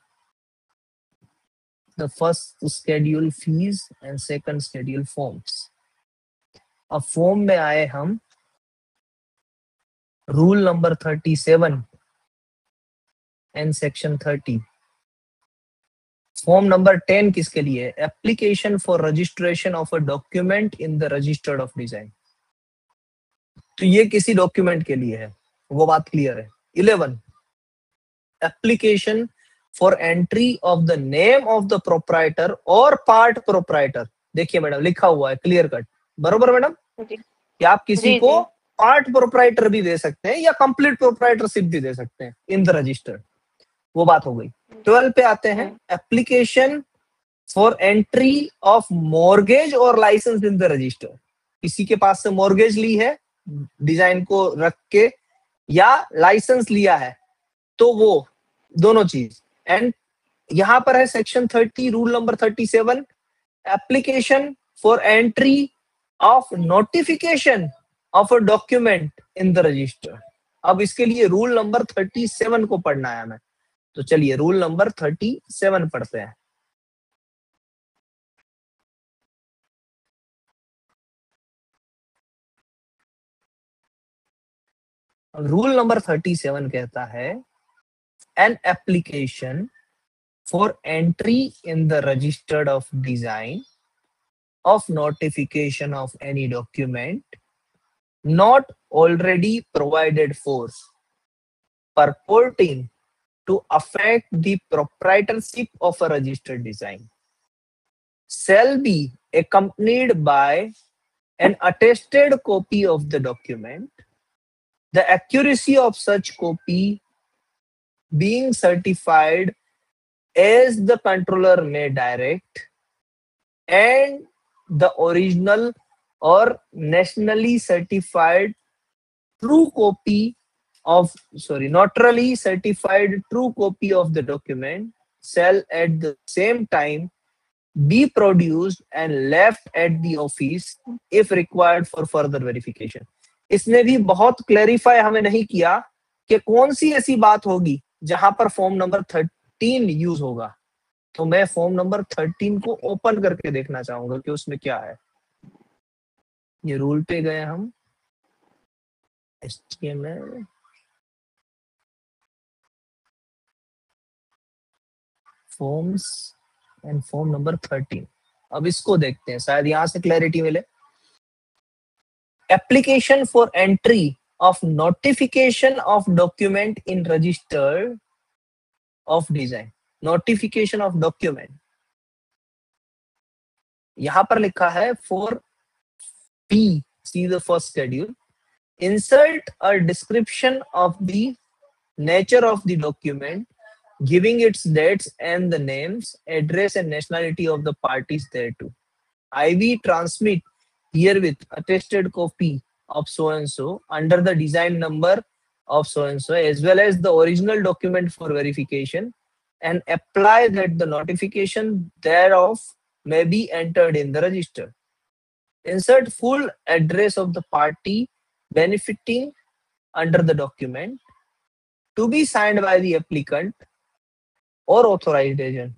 The first schedule fees and second schedule forms. अब फॉर्म में आए हम rule number 37 and section 30. Form number 10 किसके लिए है. Application for registration of a document in the registered of design. तो ये किसी डॉक्यूमेंट के लिए है. वो बात क्लियर है. 11 application for entry of the name of the proprietor और पार्ट प्रोप्राइटर. देखिए मैडम लिखा हुआ है क्लियर कट. बरोबर मैडम कि आप किसी को पार्ट प्रोप्राइटर भी दे सकते हैं या कंप्लीट प्रोप्राइटरशिप भी दे सकते हैं इन द रजिस्टर. वो बात हो गई. 12 पे आते हैं. Application for entry of mortgage और लाइसेंस इन द रजिस्टर. किसी के पास से मॉर्गेज ली है डिजाइन को रख के या लाइसेंस लिया है तो वो दोनों चीज. एंड यहां पर है section 30 rule number 37 application for entry of notification of a document in the register. अब इसके लिए रूल नंबर 37 को पढ़ना है हमें. तो चलिए रूल नंबर 37 पढ़ते हैं. रूल नंबर 37 कहता है an application for entry in the registered of design of notification of any document not already provided for purporting to affect the proprietorship of a registered design shall be accompanied by an attested copy of the document, the accuracy of such copy being certified as the controller may direct, and the original or nationally certified true copy of notarily certified true copy of the document shall at the same time be produced and left at the office if required for further verification. इसने भी बहुत clarify हमें नहीं किया कि कौन सी ऐसी बात होगी जहां पर फॉर्म नंबर 13 यूज होगा। तो मैं फॉर्म नंबर 13 को ओपन करके देखना चाहूंगा कि उसमें क्या है। ये रूल पे गए हम, HTML, forms and form number 13। अब इसको देखते हैं, शायद यहां से क्लैरिटी मिले। Application for entry of notification of document in register of design. Notification of document, यहां पर लिखा है for P, see the first schedule, insert a description of the nature of the document, giving its dates and the names, address and nationality of the parties thereto. IV transmit herewith attested copy of so and so under the design number of so and so, as well as the original document for verification, and apply that the notification thereof may be entered in the register. Insert full address of the party benefiting under the document, to be signed by the applicant or authorized agent,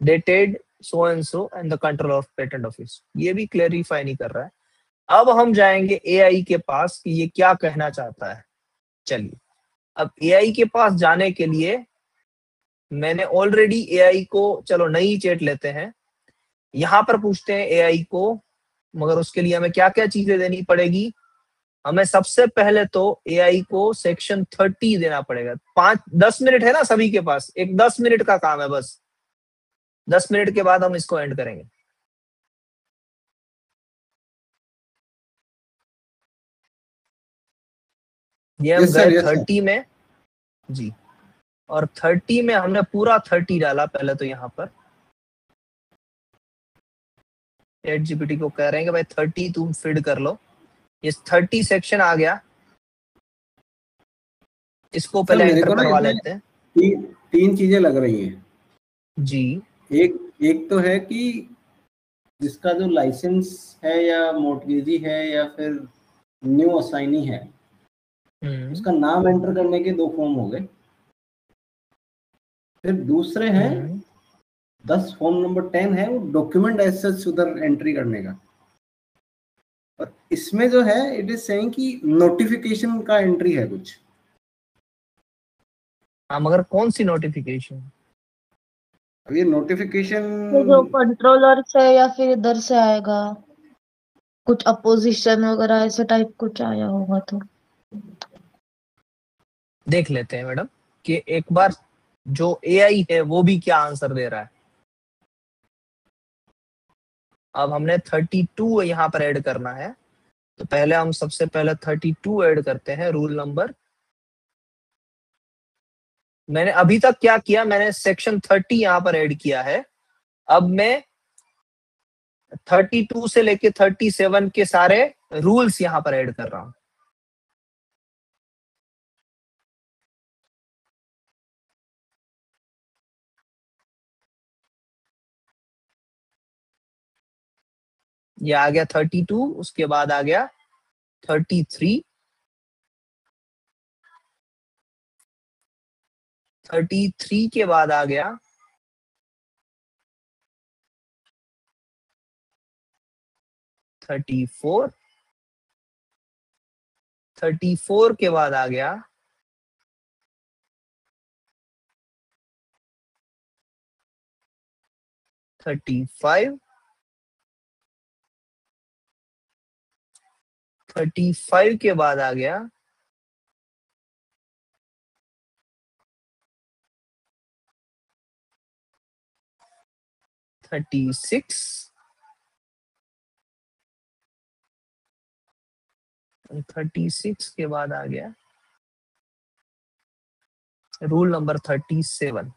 dated so and so and the control of patent office. ये भी clarify नहीं कर रहा है। अब हम जाएंगे AI के पास कि ये क्या कहना चाहता है। चलिए, अब AI के पास जाने के लिए मैंने ऑलरेडी AI को, चलो नई चैट लेते हैं, यहां पर पूछते हैं AI को, मगर उसके लिए हमें क्या क्या चीजें देनी पड़ेगी। हमें सबसे पहले तो AI को सेक्शन 30 देना पड़ेगा। 10 मिनट है ना सभी के पास, एक 10 मिनट का काम है बस। 10 मिनट के बाद हम इसको एंड करेंगे। ये हम गए 30 में जी, और 30 में हमने पूरा 30 डाला पहले तो। यहाँ पर ChatGPT को कह रहे हैं कि भाई 30 तुम फीड कर लो। ये 30 सेक्शन आ गया, इसको पहले एंटर करवा लेते हैं। तीन चीजें लग रही हैं जी। एक तो है कि जिसका जो लाइसेंस है या मोर्टगेजी है या फिर न्यू असाइनी है, उसका नाम एंटर करने के 2 फॉर्म हो गए। फिर दूसरे हैं 10 फॉर्म नंबर 10 है वो डॉक्यूमेंट एज सच उधर एंट्री करने का। और इसमें जो है इट इज सेइंग कि नोटिफिकेशन का एंट्री है कुछ। हाँ, मगर कौन सी नोटिफिकेशन? अब ये नोटिफिकेशन जो कंट्रोलर से या फिर इधर से आएगा, कुछ अपोजिशन वगैरह ऐसे टाइप कुछ आया होगा तो देख लेते हैं मैडम कि एक बार जो AI है वो भी क्या आंसर दे रहा है। अब हमने 32 यहाँ पर ऐड करना है, तो पहले हम सबसे पहले 32 ऐड करते हैं। रूल नंबर, मैंने अभी तक क्या किया, मैंने सेक्शन 30 यहाँ पर ऐड किया है। अब मैं 32 से लेके 37 के सारे रूल्स यहाँ पर ऐड कर रहा हूं। ये आ गया 32, उसके बाद आ गया 33, 33 के बाद आ गया 34, 34 के बाद आ गया 35, 35 के बाद आ गया 36, 36 के बाद आ गया रूल नंबर 37।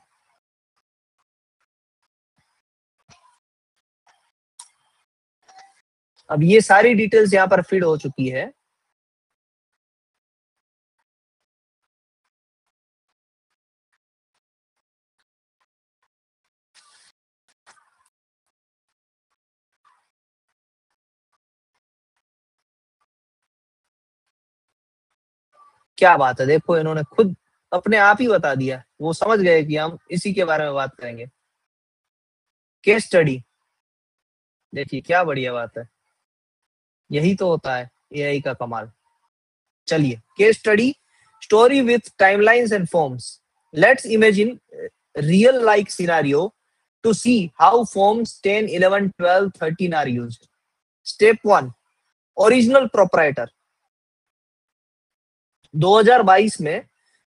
अब ये सारी डिटेल्स यहाँ पर फीड हो चुकी है। क्या बात है, देखो इन्होंने खुद अपने आप ही बता दिया, वो समझ गए कि हम इसी के बारे में बात करेंगे। केस स्टडी, देखिए क्या बढ़िया बात है, यही तो होता है एआई का कमाल। चलिए, case study, story with timelines and forms. Let's imagine real like scenario to see how forms 10, 11, 12, 13 are used. Step 1, original proprietor. 2022 में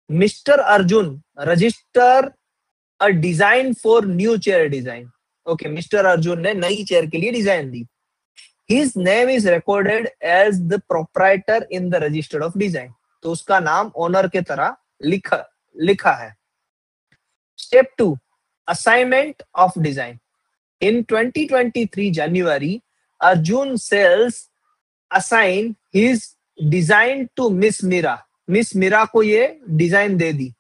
mister Arjun register a design for new chair design. Okay, mister Arjun ने नई chair के लिए design दी। His name is recorded as the proprietor in the register of design. तो उसका नाम owner के तरह लिखा है। Step 2, assignment of design. In 2023 January, Arjun Sales assign his design to Miss Mira. Miss Mira को ये design they the.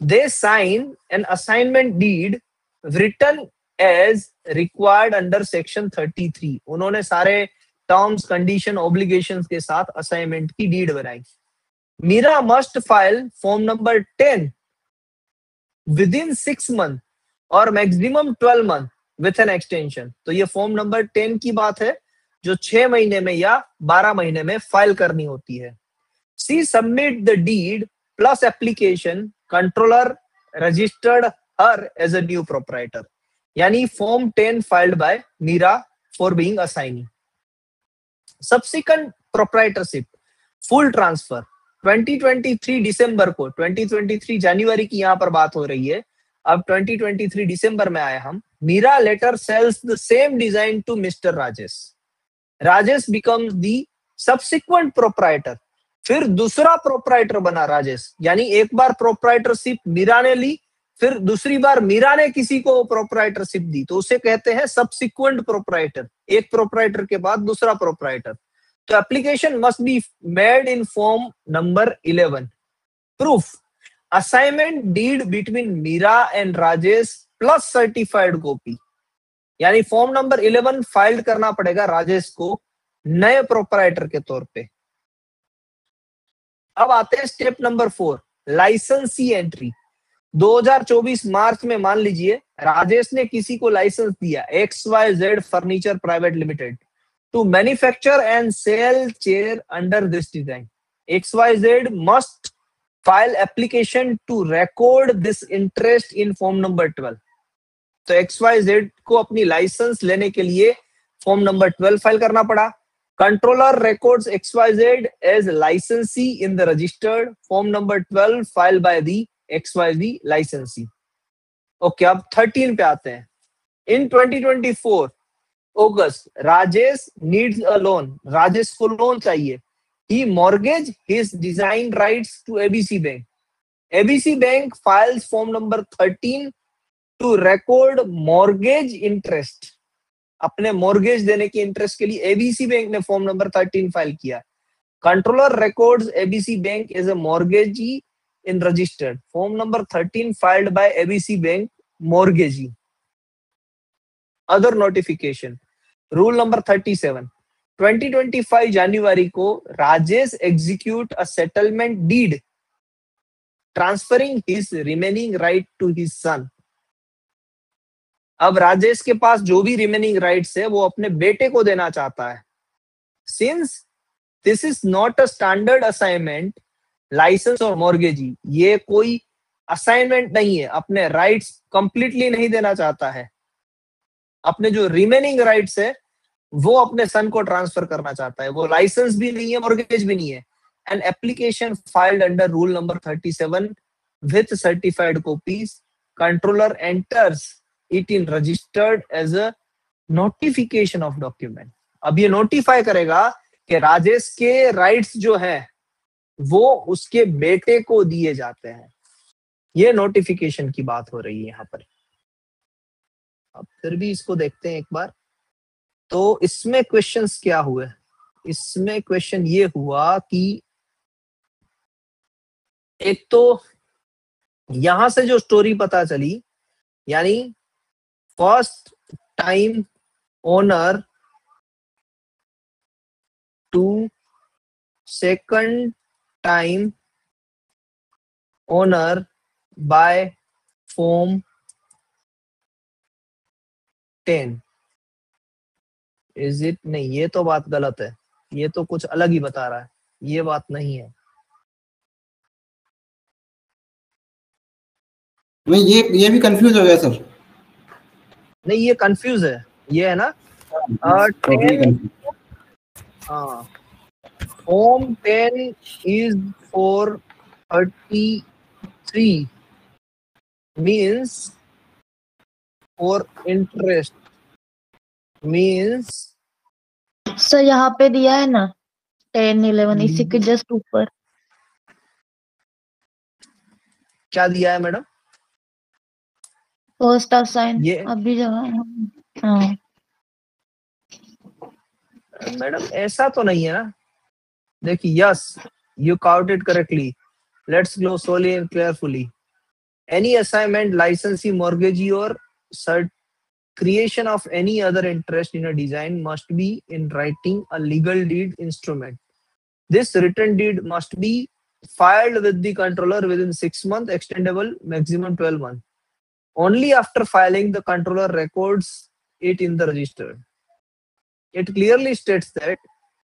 They sign an assignment deed written as required under section 33. उन्होंने सारे टर्म्स, कंडीशन, ऑब्लिगेशंस के साथ assignment की deed बनाई। Meera must file form number 10 within 6 month और maximum 12 month with an extension. तो ये फॉर्म नंबर 10 की बात है, जो 6 महीने में या 12 महीने में फाइल करनी होती है। She submit the deed plus application, controller registered her as a new proprietor. यानी form 10 filed by Meera for being assignee. Subsequent proprietorship, full transfer. 2023 दिसंबर को, 2023 जनवरी की यहाँ पर बात हो रही है, अब 2023 दिसंबर में आए हम। Meera later sells the same design to mister Rajesh. Rajesh becomes the subsequent proprietor. फिर दूसरा प्रोप्राइटर बना राजेश, यानी एक बार प्रोप्राइटरशिप मीरा ने ली, फिर दूसरी बार मीरा ने किसी को प्रोप्राइटरशिप दी, तो उसे कहते हैं सब्सिक्वेंट प्रोप्राइटर। एक प्रोप्राइटर के बाद दूसरा प्रोप्राइटर। तो application must be made in form number 11। Proof, assignment deed between Meera and Rajesh plus certified copy. यानी फॉर्म नंबर 11 फाइल करना पड़ेगा राजेश को नए प्रोप्राइटर के तौर पे। अब आते हैं स्टेप नंबर 4, लाइसेंसी एंट्री। 2024 मार्च में मान लीजिए राजेश ने किसी को लाइसेंस दिया, XYZ furniture private limited, to manufacture and sell chair under this design. XYZ must file application to record this interest in form number 12। तो XYZ को अपनी लाइसेंस लेने के लिए फॉर्म नंबर 12 फाइल करना पड़ा। Controller records XYZ as licensee in the registered form number 12 filed by the XYZ licensee. Okay, अब 13 पे आते हैं। In 2024 August, Rajesh needs a loan. Rajesh को लोन चाहिए। He mortgage his design rights to ABC bank. ABC bank files form number 13 to record mortgage interest. अपने mortgage देने के interest के लिए ABC बैंक ने फॉर्म नंबर 13 फाइल किया। Controller records ABC bank as a mortgagee in registered form number 13 filed by ABC bank mortgagee. Other notification, rule number 37, 2025 जनवरी को Rajesh execute a settlement deed transferring his remaining right to his son. अब राजेश के पास जो भी remaining rights है वो अपने बेटे को देना चाहता है। Since this is not a standard assignment, licence और मॉर्गेजी, ये कोई असाइनमेंट नहीं है, अपने राइट्स कंप्लीटली नहीं देना चाहता है। अपने जो रिमेनिंग राइट्स है वो अपने सन को ट्रांसफर करना चाहता है। वो लाइसेंस भी नहीं है, मॉर्गेज भी नहीं है। An application filed under rule number 37 with certified copies, controller enters it in registered as a notification of document. अब ये नोटिफाई करेगा कि राजेश के राइट्स जो है वो उसके बेटे को दिए जाते हैं। ये नोटिफिकेशन की बात हो रही है यहाँ पर। अब फिर भी इसको देखते हैं एक बार। तो इसमें क्वेश्चंस क्या हुए? इसमें क्वेश्चन ये हुआ कि एक तो यहां से जो स्टोरी पता चली, यानी first time owner to second time owner by form 10 is it? नहीं, ये तो बात गलत है, ये तो कुछ अलग ही बता रहा है, ये बात नहीं है। नहीं, ये भी कंफ्यूज हो गया सर। नहीं, ये कंफ्यूज है, ये है ना टोटली 10, कंफ्यूज। हाँ, form 10 is for 33 means for interest means sir यहाँ पे दिया है ना 10 11 इसी के जस्ट ऊपर। क्या दिया है मैडम? फर्स्ट असाइन ये अभी जगह। हाँ मैडम ऐसा तो नहीं है ना। देखिए, yes, you counted correctly. Let's go slowly and carefully. Any assignment, licensee, mortgagee or creation of any other interest in a design must be in writing a legal deed instrument. This written deed must be filed with the controller within 6 months, extendable maximum 12 months. Only after filing, the controller records it in the register. It clearly states that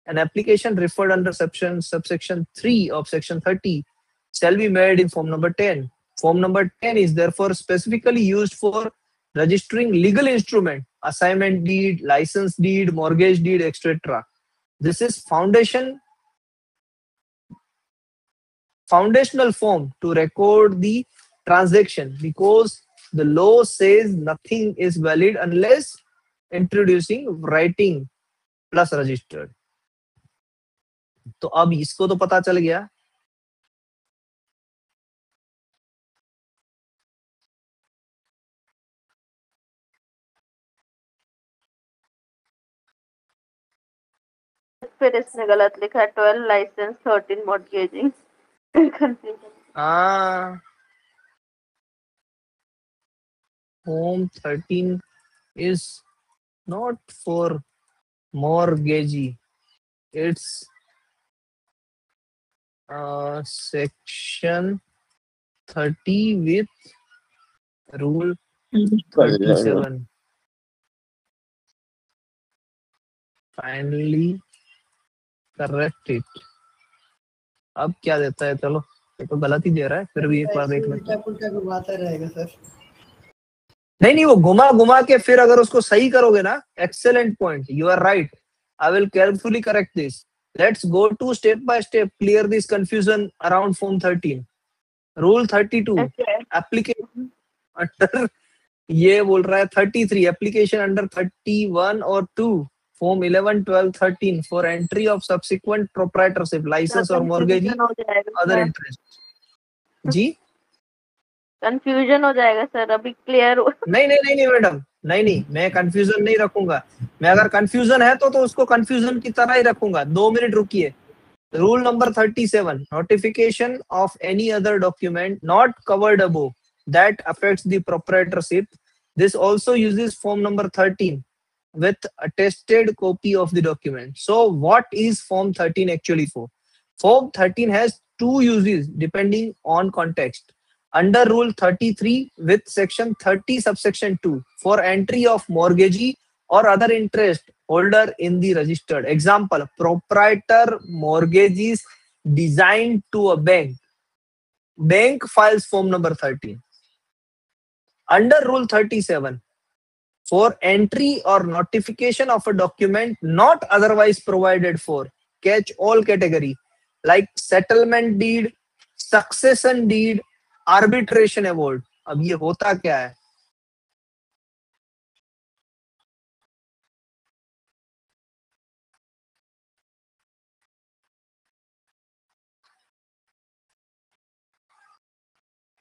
an application referred under subsection 3 of section 30 shall be made in form number 10. Form number 10 is therefore specifically used for registering legal instrument, assignment deed, license deed, mortgage deed, etc. This is foundational form to record the transaction because the law says nothing is valid unless introducing writing plus registered. तो अब इसको तो पता चल गया। फिर इसने गलत लिखा है 12 लाइसेंस 13 मॉर्गेजिंग। हाँ, Form 13 is not for mortgagee. It's section 30 with rule 37. Finally correct it. अब क्या देता है? चलो, ये तो गलत ही दे रहा है, फिर भी एक बार देख लेते हैं। उल्टा घुमाता रहेगा सर। नहीं, वो घुमा घुमा के फिर अगर उसको सही करोगे ना, excellent point, you are right. I will carefully correct this. Let's go to step by step, clear this confusion around form 13। Rule 32 application under, ये बोल रहा है 33 एप्लीकेशन अंडर 31 और 2 form 11 12 13 for entry of subsequent proprietorship licence और mortgage other interest. जी confusion हो जाएगा sir, अभी क्लियर हो। नहीं मैडम, नहीं, मैं कंफ्यूजन नहीं रखूंगा। मैं अगर कंफ्यूजन है तो उसको कंफ्यूजन की तरह ही रखूंगा। 2 मिनट रुकिए। Rule number 37, notification of any other document not covered above that affects the proprietorship. This also uses form number 13 with attested copy of the document. So what is form 13 actually for? Form 13 has two uses depending on context. Under rule 33 with section 30 subsection 2 for entry of mortgagee or other interest holder in the registered. Example, proprietor mortgages designed to a bank. Bank files form number 13. Under rule 37 for entry or notification of a document not otherwise provided for, catch all category like settlement deed, succession deed, arbitration award. अब ये होता क्या है?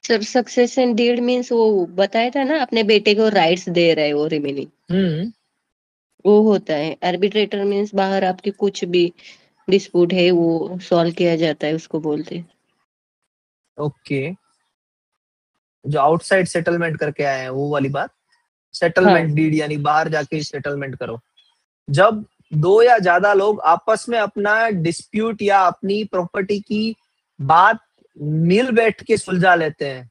Sir succession deed means वो बताया था ना, अपने बेटे को राइट्स दे रहा है वो रिमेनिंग। वो होता है आर्बिट्रेटर मीन्स बाहर आपके कुछ भी डिस्प्यूट है वो सॉल्व किया जाता है, उसको बोलते हैं। ओके, जो आउटसाइड सेटलमेंट करके आए हैं वो वाली बात, हाँ सेटलमेंट डीड यानी बाहर जाके सेटलमेंट करो। जब दो या ज्यादा लोग आपस में अपना डिस्प्यूट या अपनी प्रॉपर्टी की बात मिल बैठ के सुलझा लेते हैं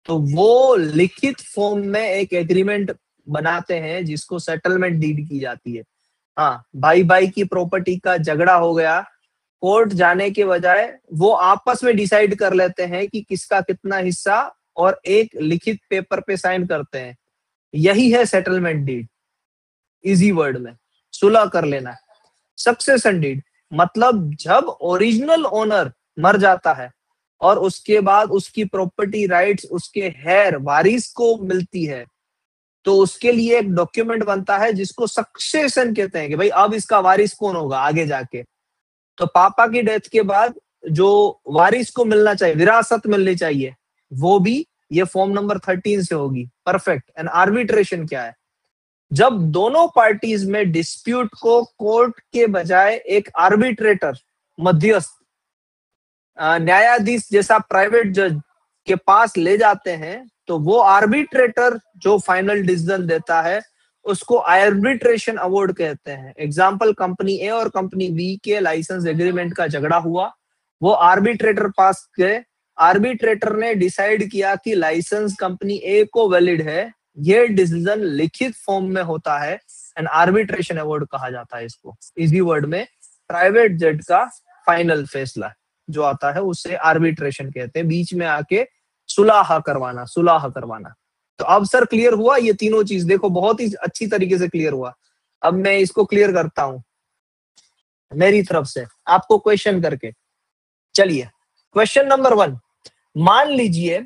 तो वो लिखित फॉर्म में एक एग्रीमेंट बनाते हैं जिसको सेटलमेंट डीड की जाती है। हाँ, भाई भाई की प्रॉपर्टी का झगड़ा हो गया, कोर्ट जाने के बजाय वो आपस में डिसाइड कर लेते हैं कि किसका कितना हिस्सा और एक लिखित पेपर पे साइन करते हैं। यही है सेटलमेंट डीड, इजी वर्ड में सुलह कर लेना। सक्सेशन डीड मतलब जब ओरिजिनल ओनर मर जाता है और उसके बाद उसकी प्रॉपर्टी राइट्स उसके हेयर वारिस को मिलती है तो उसके लिए एक डॉक्यूमेंट बनता है जिसको सक्सेशन कहते हैं कि भाई अब इसका वारिस कौन होगा आगे जाके। तो पापा की डेथ के बाद जो वारिस को मिलना चाहिए, विरासत मिलनी चाहिए, वो भी ये फॉर्म नंबर 13 से होगी। परफेक्ट। एंड आर्बिट्रेशन क्या है? जब दोनों पार्टीज में डिस्प्यूट को कोर्ट के बजाय एक आर्बिट्रेटर, मध्यस्थ, न्यायाधीश जैसा प्राइवेट जज के पास ले जाते हैं तो वो आर्बिट्रेटर जो फाइनल डिसीजन देता है उसको आर्बिट्रेशन अवार्ड कहते हैं। एग्जाम्पल, कंपनी ए और कंपनी बी के लाइसेंस एग्रीमेंट का झगड़ा हुआ, वो आर्बिट्रेटर पास गए, आर्बिट्रेटर ने डिसाइड किया कि लाइसेंस कंपनी ए को वैलिड है, ये डिसीजन लिखित फॉर्म में होता है एंड आर्बिट्रेशन अवार्ड कहा जाता है इसको। इजी वर्ड में प्राइवेट जज का फाइनल फैसला जो आता है उसे आर्बिट्रेशन कहते हैं, बीच में आके सुलह करवाना। तो अब सर क्लियर हुआ ये तीनों चीज? देखो बहुत ही अच्छी तरीके से क्लियर हुआ। अब मैं इसको क्लियर करता हूं मेरी तरफ से आपको क्वेश्चन करके। चलिए क्वेश्चन नंबर 1, मान लीजिए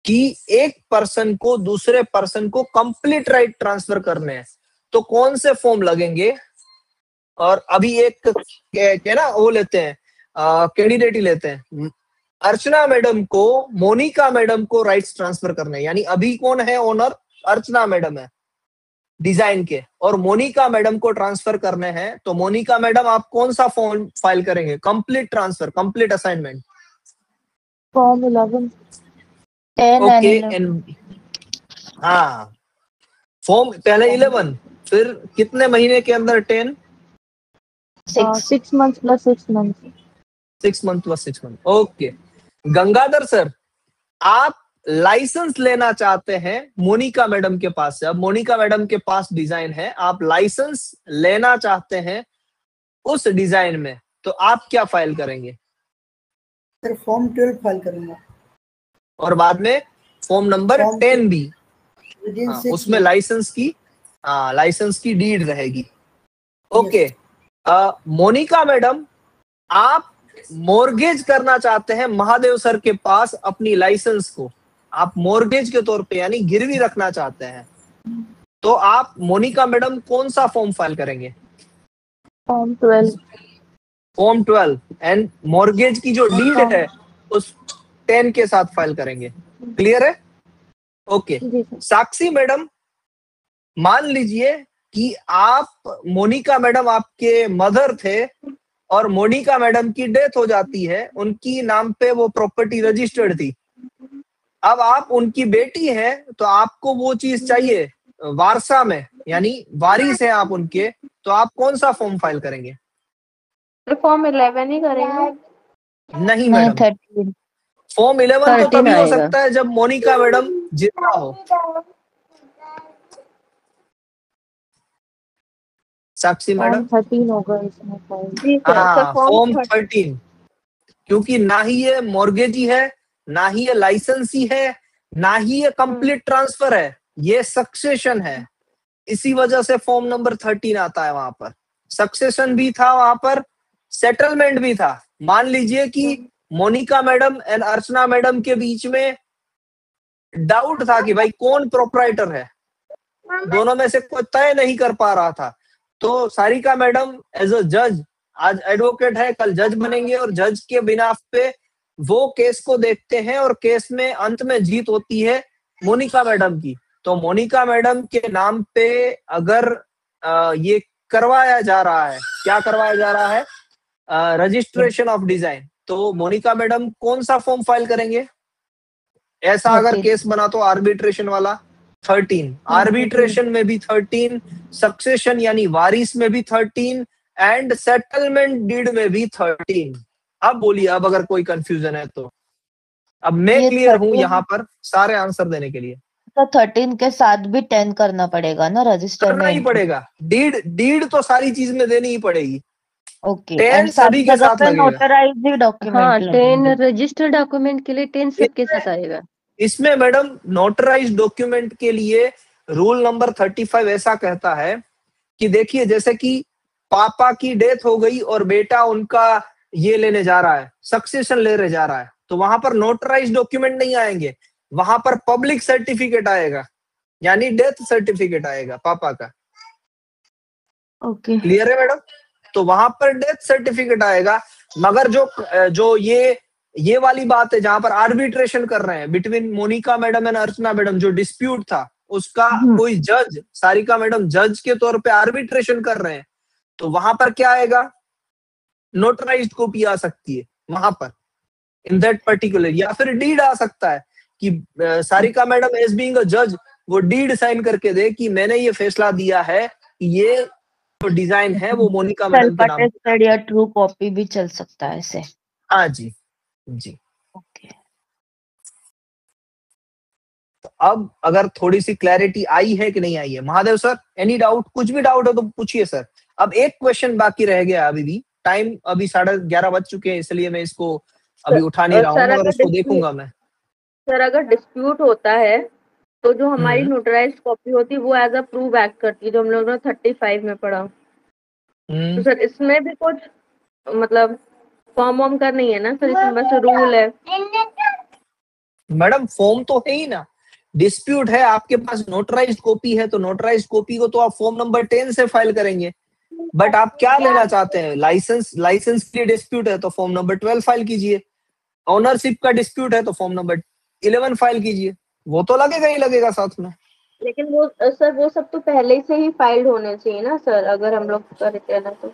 कि एक पर्सन को दूसरे पर्सन को कंप्लीट राइट ट्रांसफर करने हैं तो कौन से फॉर्म लगेंगे? और अभी एक क्या ना वो लेते हैं, कैंडिडेट ही लेते हैं। अर्चना मैडम को मोनिका मैडम को राइट्स ट्रांसफर करने, यानी अभी कौन है ओनर? अर्चना मैडम है डिजाइन के, और मोनिका मैडम को ट्रांसफर करने हैं। तो मोनिका मैडम आप कौन सा फॉर्म फाइल करेंगे? Complete transfer, complete assignment, form 11 10 okay. And हाँ, फॉर्म पहले 11 फिर कितने महीने के अंदर 10? 6 months plus 6 months 6 month plus 6 month, okay. Gangadhar sir, आप लाइसेंस लेना चाहते हैं मोनिका मैडम के पास से। अब मोनिका मैडम के पास डिजाइन है, आप लाइसेंस लेना चाहते हैं उस डिजाइन में, तो आप क्या फाइल करेंगे? सर फॉर्म 12 फाइल करूंगा और बाद में फॉर्म नंबर 10 भी, उसमें लाइसेंस की डीड रहेगी। ओके, मोनिका मैडम, आप मॉर्गेज करना चाहते हैं महादेव सर के पास अपनी लाइसेंस को, आप मॉर्गेज के तौर पे यानी गिरवी रखना चाहते हैं, तो आप मोनिका मैडम कौन सा फॉर्म फाइल करेंगे? फॉर्म 12 फॉर्म 12 एंड मॉर्गेज की जो डीड है उस 10 के साथ फाइल करेंगे। क्लियर है? ओके। साक्षी मैडम, मान लीजिए कि आप मोनिका मैडम आपके मदर थे और मोनिका मैडम की डेथ हो जाती है, उनकी नाम पे वो प्रॉपर्टी रजिस्टर्ड थी, अब आप उनकी बेटी हैं तो आपको वो चीज चाहिए वारसा में, यानी वारिस है आप उनके, तो आप कौन सा फॉर्म फाइल करेंगे? फॉर्म 11 ही करेंगे। नहीं मैडम, 13 फॉर्म 11 तो तभी हो आएगा। सकता है जब मोनिका मैडम जिंदा हो। साक्षी मैडम, 13 होगा इसमें फाइल। जी सर, हाँ, फॉर्म 13 13, क्योंकि ना ही ये मॉर्गेजी है, ना ही ये लाइसेंसी है, ना ही ये कंप्लीट ट्रांसफर है, ये सक्सेशन है। इसी वजह से फॉर्म नंबर 13 आता है। वहां पर सक्सेशन भी था, वहां पर सेटलमेंट भी था। मान लीजिए कि Monica madam and Archana madam के बीच में डाउट था कि भाई कौन प्रोप्राइटर है, दोनों में से कोई तय नहीं कर पा रहा था, तो सारिका मैडम एज अ जज, आज एडवोकेट है, कल जज बनेंगे और जज के बिना पे वो केस को देखते हैं और केस में अंत में जीत होती है मोनिका मैडम की। तो मोनिका मैडम के नाम पे अगर ये करवाया जा रहा है। क्या करवाया जा रहा है? Registration of design. तो मोनिका मैडम कौन सा फॉर्म फाइल करेंगे? ऐसा अगर केस बना तो आर्बिट्रेशन वाला 13, आर्बिट्रेशन में भी 13, सक्सेशन यानी वारिस में भी 13 एंड सेटलमेंट डीड में भी 13। अब बोलिए, अब अगर कोई कंफ्यूजन है तो। अब मैं क्लियर हूं यहाँ पर सारे आंसर देने के लिए। तो 13 के साथ भी 10 करना पड़ेगा ना रजिस्टर में? करना ही पड़ेगा। डीड तो सारी चीज में देनी ही पड़ेगी। ओके, 10 सभी के साथ लगेगा। Notarised document. हाँ, 10 रजिस्टर्ड डॉक्यूमेंट के लिए 10 सबके साथ आएगा। इसमें मैडम नोटराइज्ड डॉक्यूमेंट के लिए रूल नंबर 35 ऐसा कहता है कि देखिए, जैसे कि पापा की डेथ हो गई और बेटा उनका ये लेने जा रहा है, सक्सेशन लेने जा रहा है, तो वहां पर नोटराइज्ड डॉक्यूमेंट नहीं आएंगे, वहां पर पब्लिक सर्टिफिकेट आएगा, यानी डेथ सर्टिफिकेट आएगा पापा का। ओके, क्लियर है मैडम? तो वहां पर डेथ सर्टिफिकेट आएगा। मगर जो ये वाली बात है जहां पर आर्बिट्रेशन कर रहे हैं between Monica madam and Archana madam, जो डिस्प्यूट था उसका कोई जज, सारिका मैडम जज के तौर पे आर्बिट्रेशन कर रहे हैं, तो वहां पर क्या आएगा? नोटराइज्ड कॉपी आ सकती है वहां पर इन दैट पर्टिकुलर, या फिर डीड आ सकता है कि Sarika madam as being a जज वो डीड साइन करके दे कि मैंने ये फैसला दिया है कि ये जो डिजाइन है वो मोनिका मैडम के नाम। अटेस्टेड या ट्रू कॉपी भी चल सकता है ऐसे। हाँ जी जी। ओके, तो अब अगर थोड़ी सी क्लैरिटी आई है कि नहीं आई है? Mahadev sir, any doubt? कुछ भी डाउट हो तो पूछिए सर। अब एक क्वेश्चन बाकी रह गया अभी भी, टाइम अभी 11:30 बज चुके हैं, इसलिए मैं इसको अभी उठा नहीं रहा हूँ, मगर उसको देखूंगा मैं। सर अगर डिस्प्यूट होता है तो जो हमारी नोटराइज्ड कॉपी होती है वो एज अ प्रूव एक्ट करती है, जो हम लोगों ने 35 में पढ़ा। तो सर इसमें भी कुछ मतलब फॉर्म वॉर्म का नहीं है ना सर, इसमें बस रूल है। मैडम फॉर्म तो है ही ना, डिस्प्यूट है, आपके पास नोटराइज्ड कॉपी है तो नोटराइज्ड कॉपी को तो आप फॉर्म नंबर 10 से फाइल करेंगे। बट आप क्या लेना चाहते हैं? लाइसेंस के लिए डिस्प्यूट है तो फॉर्म नंबर 12 फाइल कीजिए, ओनरशिप का डिस्प्यूट है तो फॉर्म नंबर 11 फाइल कीजिए, वो तो लगेगा ही लगेगा साथ में। लेकिन वो सर वो सब तो पहले से ही फाइल्ड होने चाहिए ना सर, अगर हम लोग करते हैं ना तो।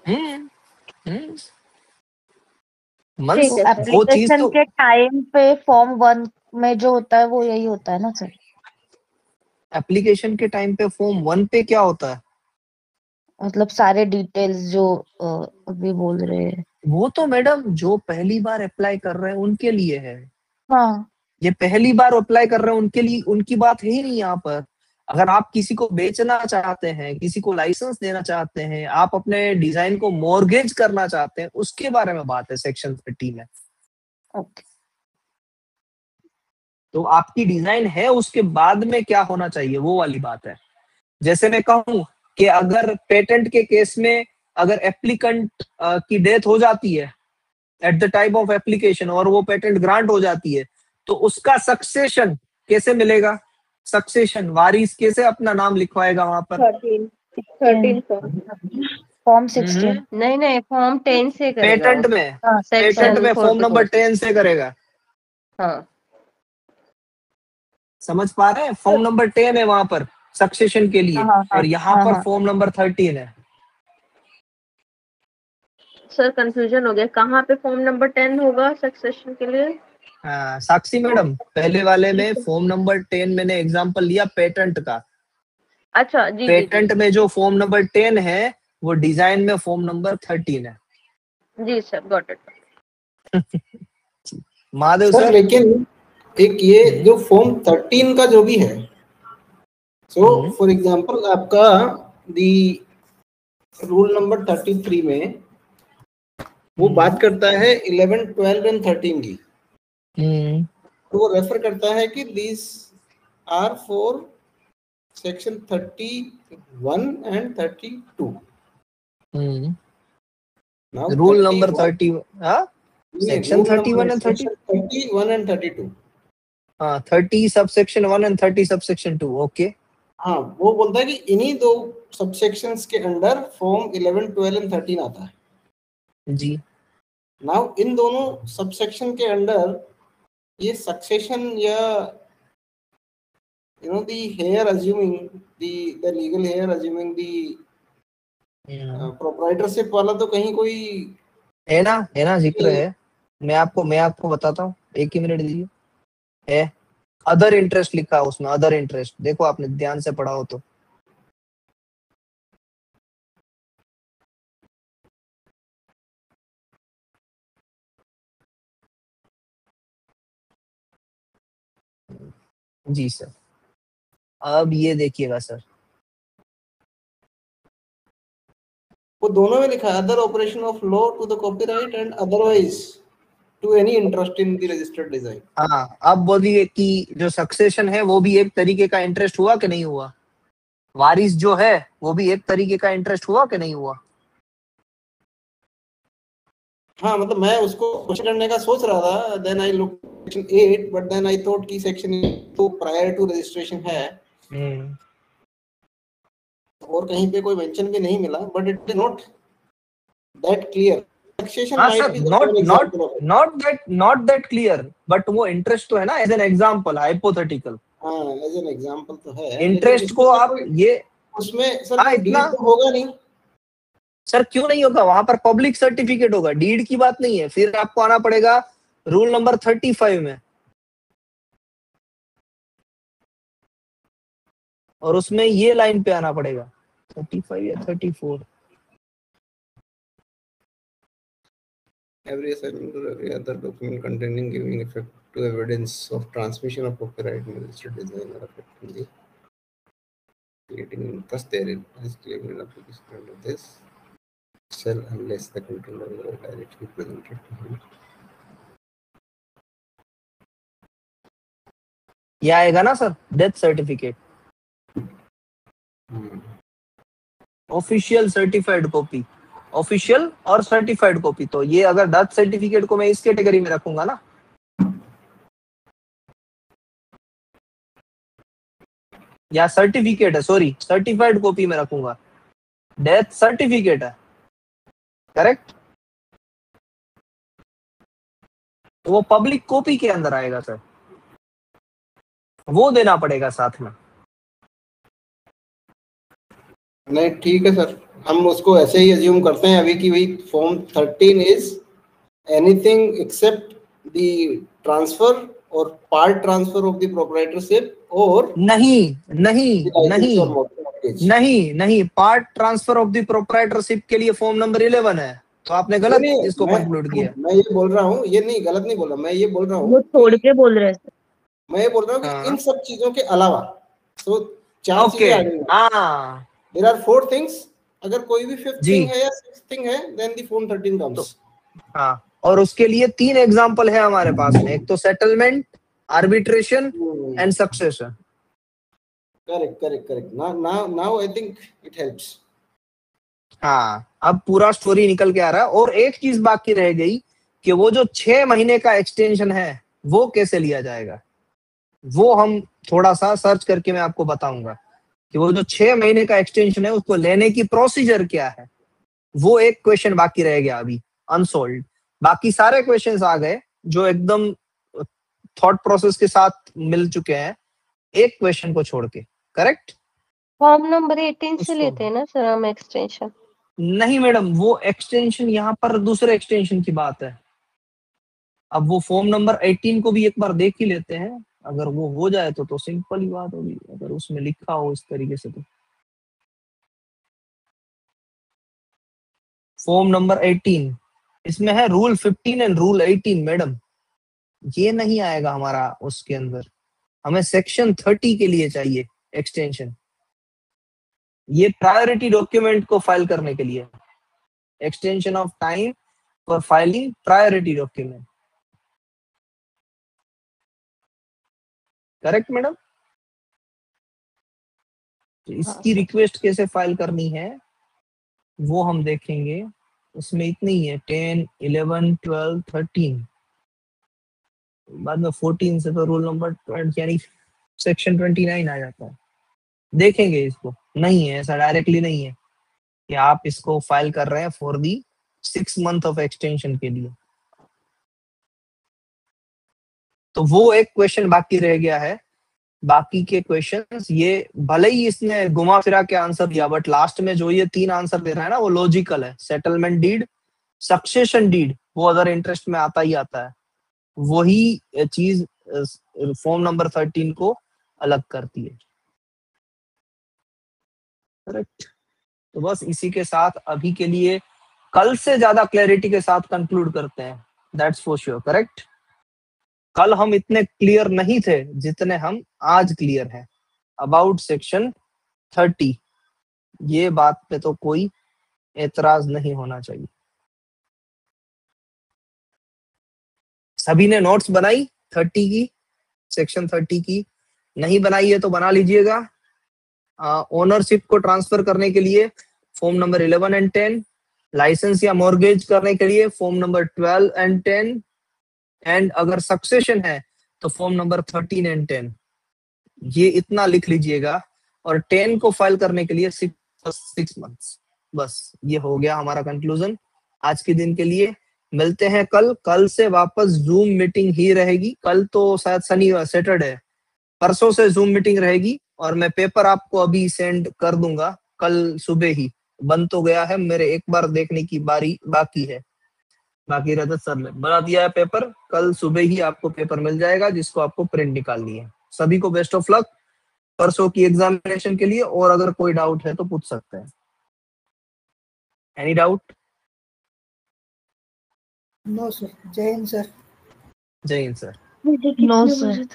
वो चीज तो के टाइम पे फॉर्म 1 में जो होता है वो यही होता है ना सर? एप्लीकेशन के टाइम पे फॉर्म 1 पे क्या होता है? मतलब सारे डिटेल्स जो अभी बोल रहे हैं वो तो मैडम जो पहली बार अप्लाई कर रहे हैं उनके लिए है। हाँ, ये पहली बार अप्लाई कर रहे हैं उनके लिए, उनकी बात है ही नहीं यहाँ पर। अगर आप किसी को बेचना चाहते हैं, किसी को लाइसेंस देना चाहते हैं, आप अपने डिजाइन को मॉर्गेज करना चाहते हैं, उसके बारे में बात है सेक्शन 30 में। ओके, तो आपकी डिजाइन है, उसके बाद में क्या होना चाहिए वो वाली बात है। जैसे मैं कहूं कि अगर पेटेंट के केस में अगर एप्लीकेंट की डेथ हो जाती है at the time of application और वो पेटेंट ग्रांट हो जाती है, तो उसका सक्सेशन कैसे मिलेगा? सक्सेशन वारिस कैसे अपना नाम लिखवाएगा वहां पर? 13 फॉर्म 16 नहीं, फॉर्म 10 से करेगा पेटेंट वो। में, सेक्शन पेटेंट में फॉर्म नंबर 10 से करेगा। हाँ, समझ पा रहे हैं? फॉर्म नंबर 10 है वहां पर सक्सेशन के लिए, और यहाँ पर फॉर्म नंबर 13 है। सर कंफ्यूजन हो गया, कहाँ पे फॉर्म नंबर 10 होगा सक्सेशन के लिए? साक्षी मैडम, पहले वाले में फॉर्म नंबर 10 मैंने एग्जांपल लिया पेटेंट का। अच्छा जी, पेटेंट में जो फॉर्म नंबर 10 है वो डिजाइन में फॉर्म नंबर 13 है। जी sir, got it. Mahadev sir, sir, लेकिन एक ये जो फॉर्म 13 का जो भी है, सो फॉर एग्जांपल आपका दी रूल नंबर 33 में वो बात करता है 11, 12 एंड 13 की। तो वो रेफर करता है कि this are for section 31 and 32। Rule number 30, section 31 and 32। हाँ, 30 सबसेक्शन 1 एंड 30 सबसेक्शन 2। ओके, हाँ, वो बोलता है कि इन्हीं दो सबसेक्शंस के अंडर फॉर्म 11, 12 एंड 13 आता है जी। नाउ इन दोनों सबसेक्शन के अंडर ये सक्सेशन या the heir assuming the legal heir assuming the proprietorship वाला तो कहीं कोई है ना, जिक्र है। मैं आपको बताता हूँ, एक ही मिनट दीजिए। है, अदर इंटरेस्ट लिखा है उसमें, अदर इंटरेस्ट, देखो आपने ध्यान से पढ़ा हो तो। जी सर, अब ये देखिएगा सर, वो दोनों में लिखा है, other operation of law to the copyright and otherwise to any interest in the registered design. हाँ, अब बोलिए कि जो सक्सेशन है वो भी एक तरीके का इंटरेस्ट हुआ कि नहीं हुआ? वारिस जो है वो भी एक तरीके का इंटरेस्ट हुआ कि नहीं हुआ? हाँ, मतलब मैं उसको क्वेश्चन करने का सोच रहा था, then I look section 8 but then I thought कि सेक्शन तो प्रायर टू रजिस्ट्रेशन है और कहीं पे कोई मेंशन भी नहीं मिला, but it is not that clear. Succession हाँ might sir, be the example of it. Not that clear, but वो इंटरेस्ट तो है ना, एज एन एग्जांपल, हाइपोथेटिकल। हाँ, एज एन एग्जांपल तो है, इंटरेस्ट को आप ये उसमें सर हाँ, कोई डीड तो होगा नहीं। सर क्यों नहीं होगा? वहां पर पब्लिक सर्टिफिकेट होगा, डीड की बात नहीं है। फिर आपको आना पड़ेगा रूल नंबर 35 में, और उसमें ये लाइन पे आना पड़ेगा, 35 या 34। Every assignment or every other document containing giving effect to evidence of transmission of copyright in registered design or effectively creating interest therein as claimed in application under this shall unless the controller or directly presented to him. ये आएगा ना sir, death certificate, official certified copy, official और certified copy. तो ये अगर death certificate को मैं इस कैटेगरी में रखूंगा ना, या सर्टिफिकेट है, सॉरी, सर्टिफाइड कॉपी में रखूंगा, डेथ सर्टिफिकेट है, करेक्ट, तो वो पब्लिक कॉपी के अंदर आएगा सर, वो देना पड़ेगा साथ में। नहीं, ठीक है सर, हम उसको ऐसे ही अज्यूम करते हैं अभी कि वही form 13 is anything except the transfer और part transfer of the proprietorship और नहीं, part transfer of the proprietorship के लिए फॉर्म नंबर 11 है, तो आपने गलत इसको कंक्लूड किया। मैं ये बोल रहा हूँ, ये नहीं, गलत नहीं बोला, मैं ये बोल रहा हूँ, वो छोड़ के बोल रहे हैं। मैं ये बोल रहा हूँ कि इन सब चीजों के अलावा तो 4 चीजें आ गई हैं। हाँ, देयर आर 4 थिंग्स, अगर कोई भी 5th थिंग है या 6th थिंग है, देन द फॉर्म 13 कम्स। हाँ, और उसके लिए 3 एग्जांपल है हमारे पास में, एक तो settlement, arbitration and succession. Correct. Now I think it helps. हाँ, अब पूरा स्टोरी निकल के आ रहा है। और एक चीज बाकी रह गई कि वो जो 6 महीने का एक्सटेंशन है वो कैसे लिया जाएगा, वो हम थोड़ा सा सर्च करके मैं आपको बताऊंगा कि वो जो 6 महीने का एक्सटेंशन है उसको लेने की प्रोसीजर क्या है। वो एक क्वेश्चन बाकी रह गया अभी अनसोल्व। बाकी सारे क्वेश्चंस आ गए जो एकदम थॉट प्रोसेस के साथ मिल चुके हैं, एक क्वेश्चन को छोड़ के, करेक्ट। फॉर्म नंबर 18 से लेते हैं ना सर हम एक्सटेंशन? नहीं मैडम, वो एक्सटेंशन यहाँ पर दूसरे एक्सटेंशन की बात है। अब वो फॉर्म नंबर 18 को भी एक बार देख ही लेते हैं, अगर वो हो जाए तो सिंपल ही बात होगी, अगर उसमें लिखा हो इस तरीके से। तो फॉर्म नंबर 18 इसमें है रूल 15 एंड रूल 18 मैडम, ये नहीं आएगा हमारा उसके अंदर। हमें सेक्शन 30 के लिए चाहिए एक्सटेंशन, ये प्रायोरिटी डॉक्यूमेंट को फाइल करने के लिए, extension of time for filing priority document, correct madam. तो इसकी रिक्वेस्ट कैसे फाइल करनी है वो हम देखेंगे। उसमें इतनी ही है 10, 11, 12, 13, बाद में 14 से तो रूल नंबर 20 यानी सेक्शन 29 आ जाता है। देखेंगे इसको, नहीं है ऐसा डायरेक्टली नहीं है कि आप इसको फाइल कर रहे हैं for the 6 month of extension के लिए। तो वो एक क्वेश्चन बाकी रह गया है बाकी के क्वेश्चंस ये भले ही इसने घुमा फिरा के आंसर दिया, बट लास्ट में जो ये 3 आंसर दे रहा है ना वो लॉजिकल है। सेटलमेंट डीड, सक्सेशन डीड वो अदर इंटरेस्ट में आता ही आता है, वही चीज फॉर्म नंबर 13 को अलग करती है। करेक्ट। तो बस इसी के साथ अभी के लिए कल से ज्यादा क्लैरिटी के साथ कंक्लूड करते हैं, दैट्स फॉर श्योर। करेक्ट। कल हम इतने क्लियर नहीं थे जितने हम आज क्लियर हैं अबाउट सेक्शन 30। ये बात पे तो कोई एतराज नहीं होना चाहिए। सभी ने नोट्स बनाई 30 की, सेक्शन 30 की? नहीं बनाई है तो बना लीजिएगा। ओनरशिप को ट्रांसफर करने के लिए फॉर्म नंबर 11 एंड 10, लाइसेंस या मॉर्गेज करने के लिए फॉर्म नंबर 12 एंड 10, एंड अगर सक्सेशन है तो फॉर्म नंबर 13 एंड 10। ये इतना लिख लीजिएगा। और 10 को फाइल करने के लिए 6 मंथ्स। बस ये हो गया हमारा कंक्लूजन आज के दिन के लिए। मिलते हैं कल से वापस जूम मीटिंग ही रहेगी। कल तो शायद शनिवार सैटरडे है, परसों से जूम मीटिंग रहेगी। और मैं पेपर आपको अभी सेंड कर दूंगा कल सुबह ही। बन तो गया है, मेरे एक बार देखने की बारी बाकी है। बाकी रजत सर ने बना दिया है पेपर, कल सुबह ही आपको पेपर मिल जाएगा जिसको आपको प्रिंट निकालनी है। सभी को बेस्ट ऑफ लक परसों की एग्जामिनेशन के लिए। और अगर कोई डाउट है तो पूछ सकते हैं। Any doubt? No sir. Jai Hind sir. Jai Hind sir. No sir.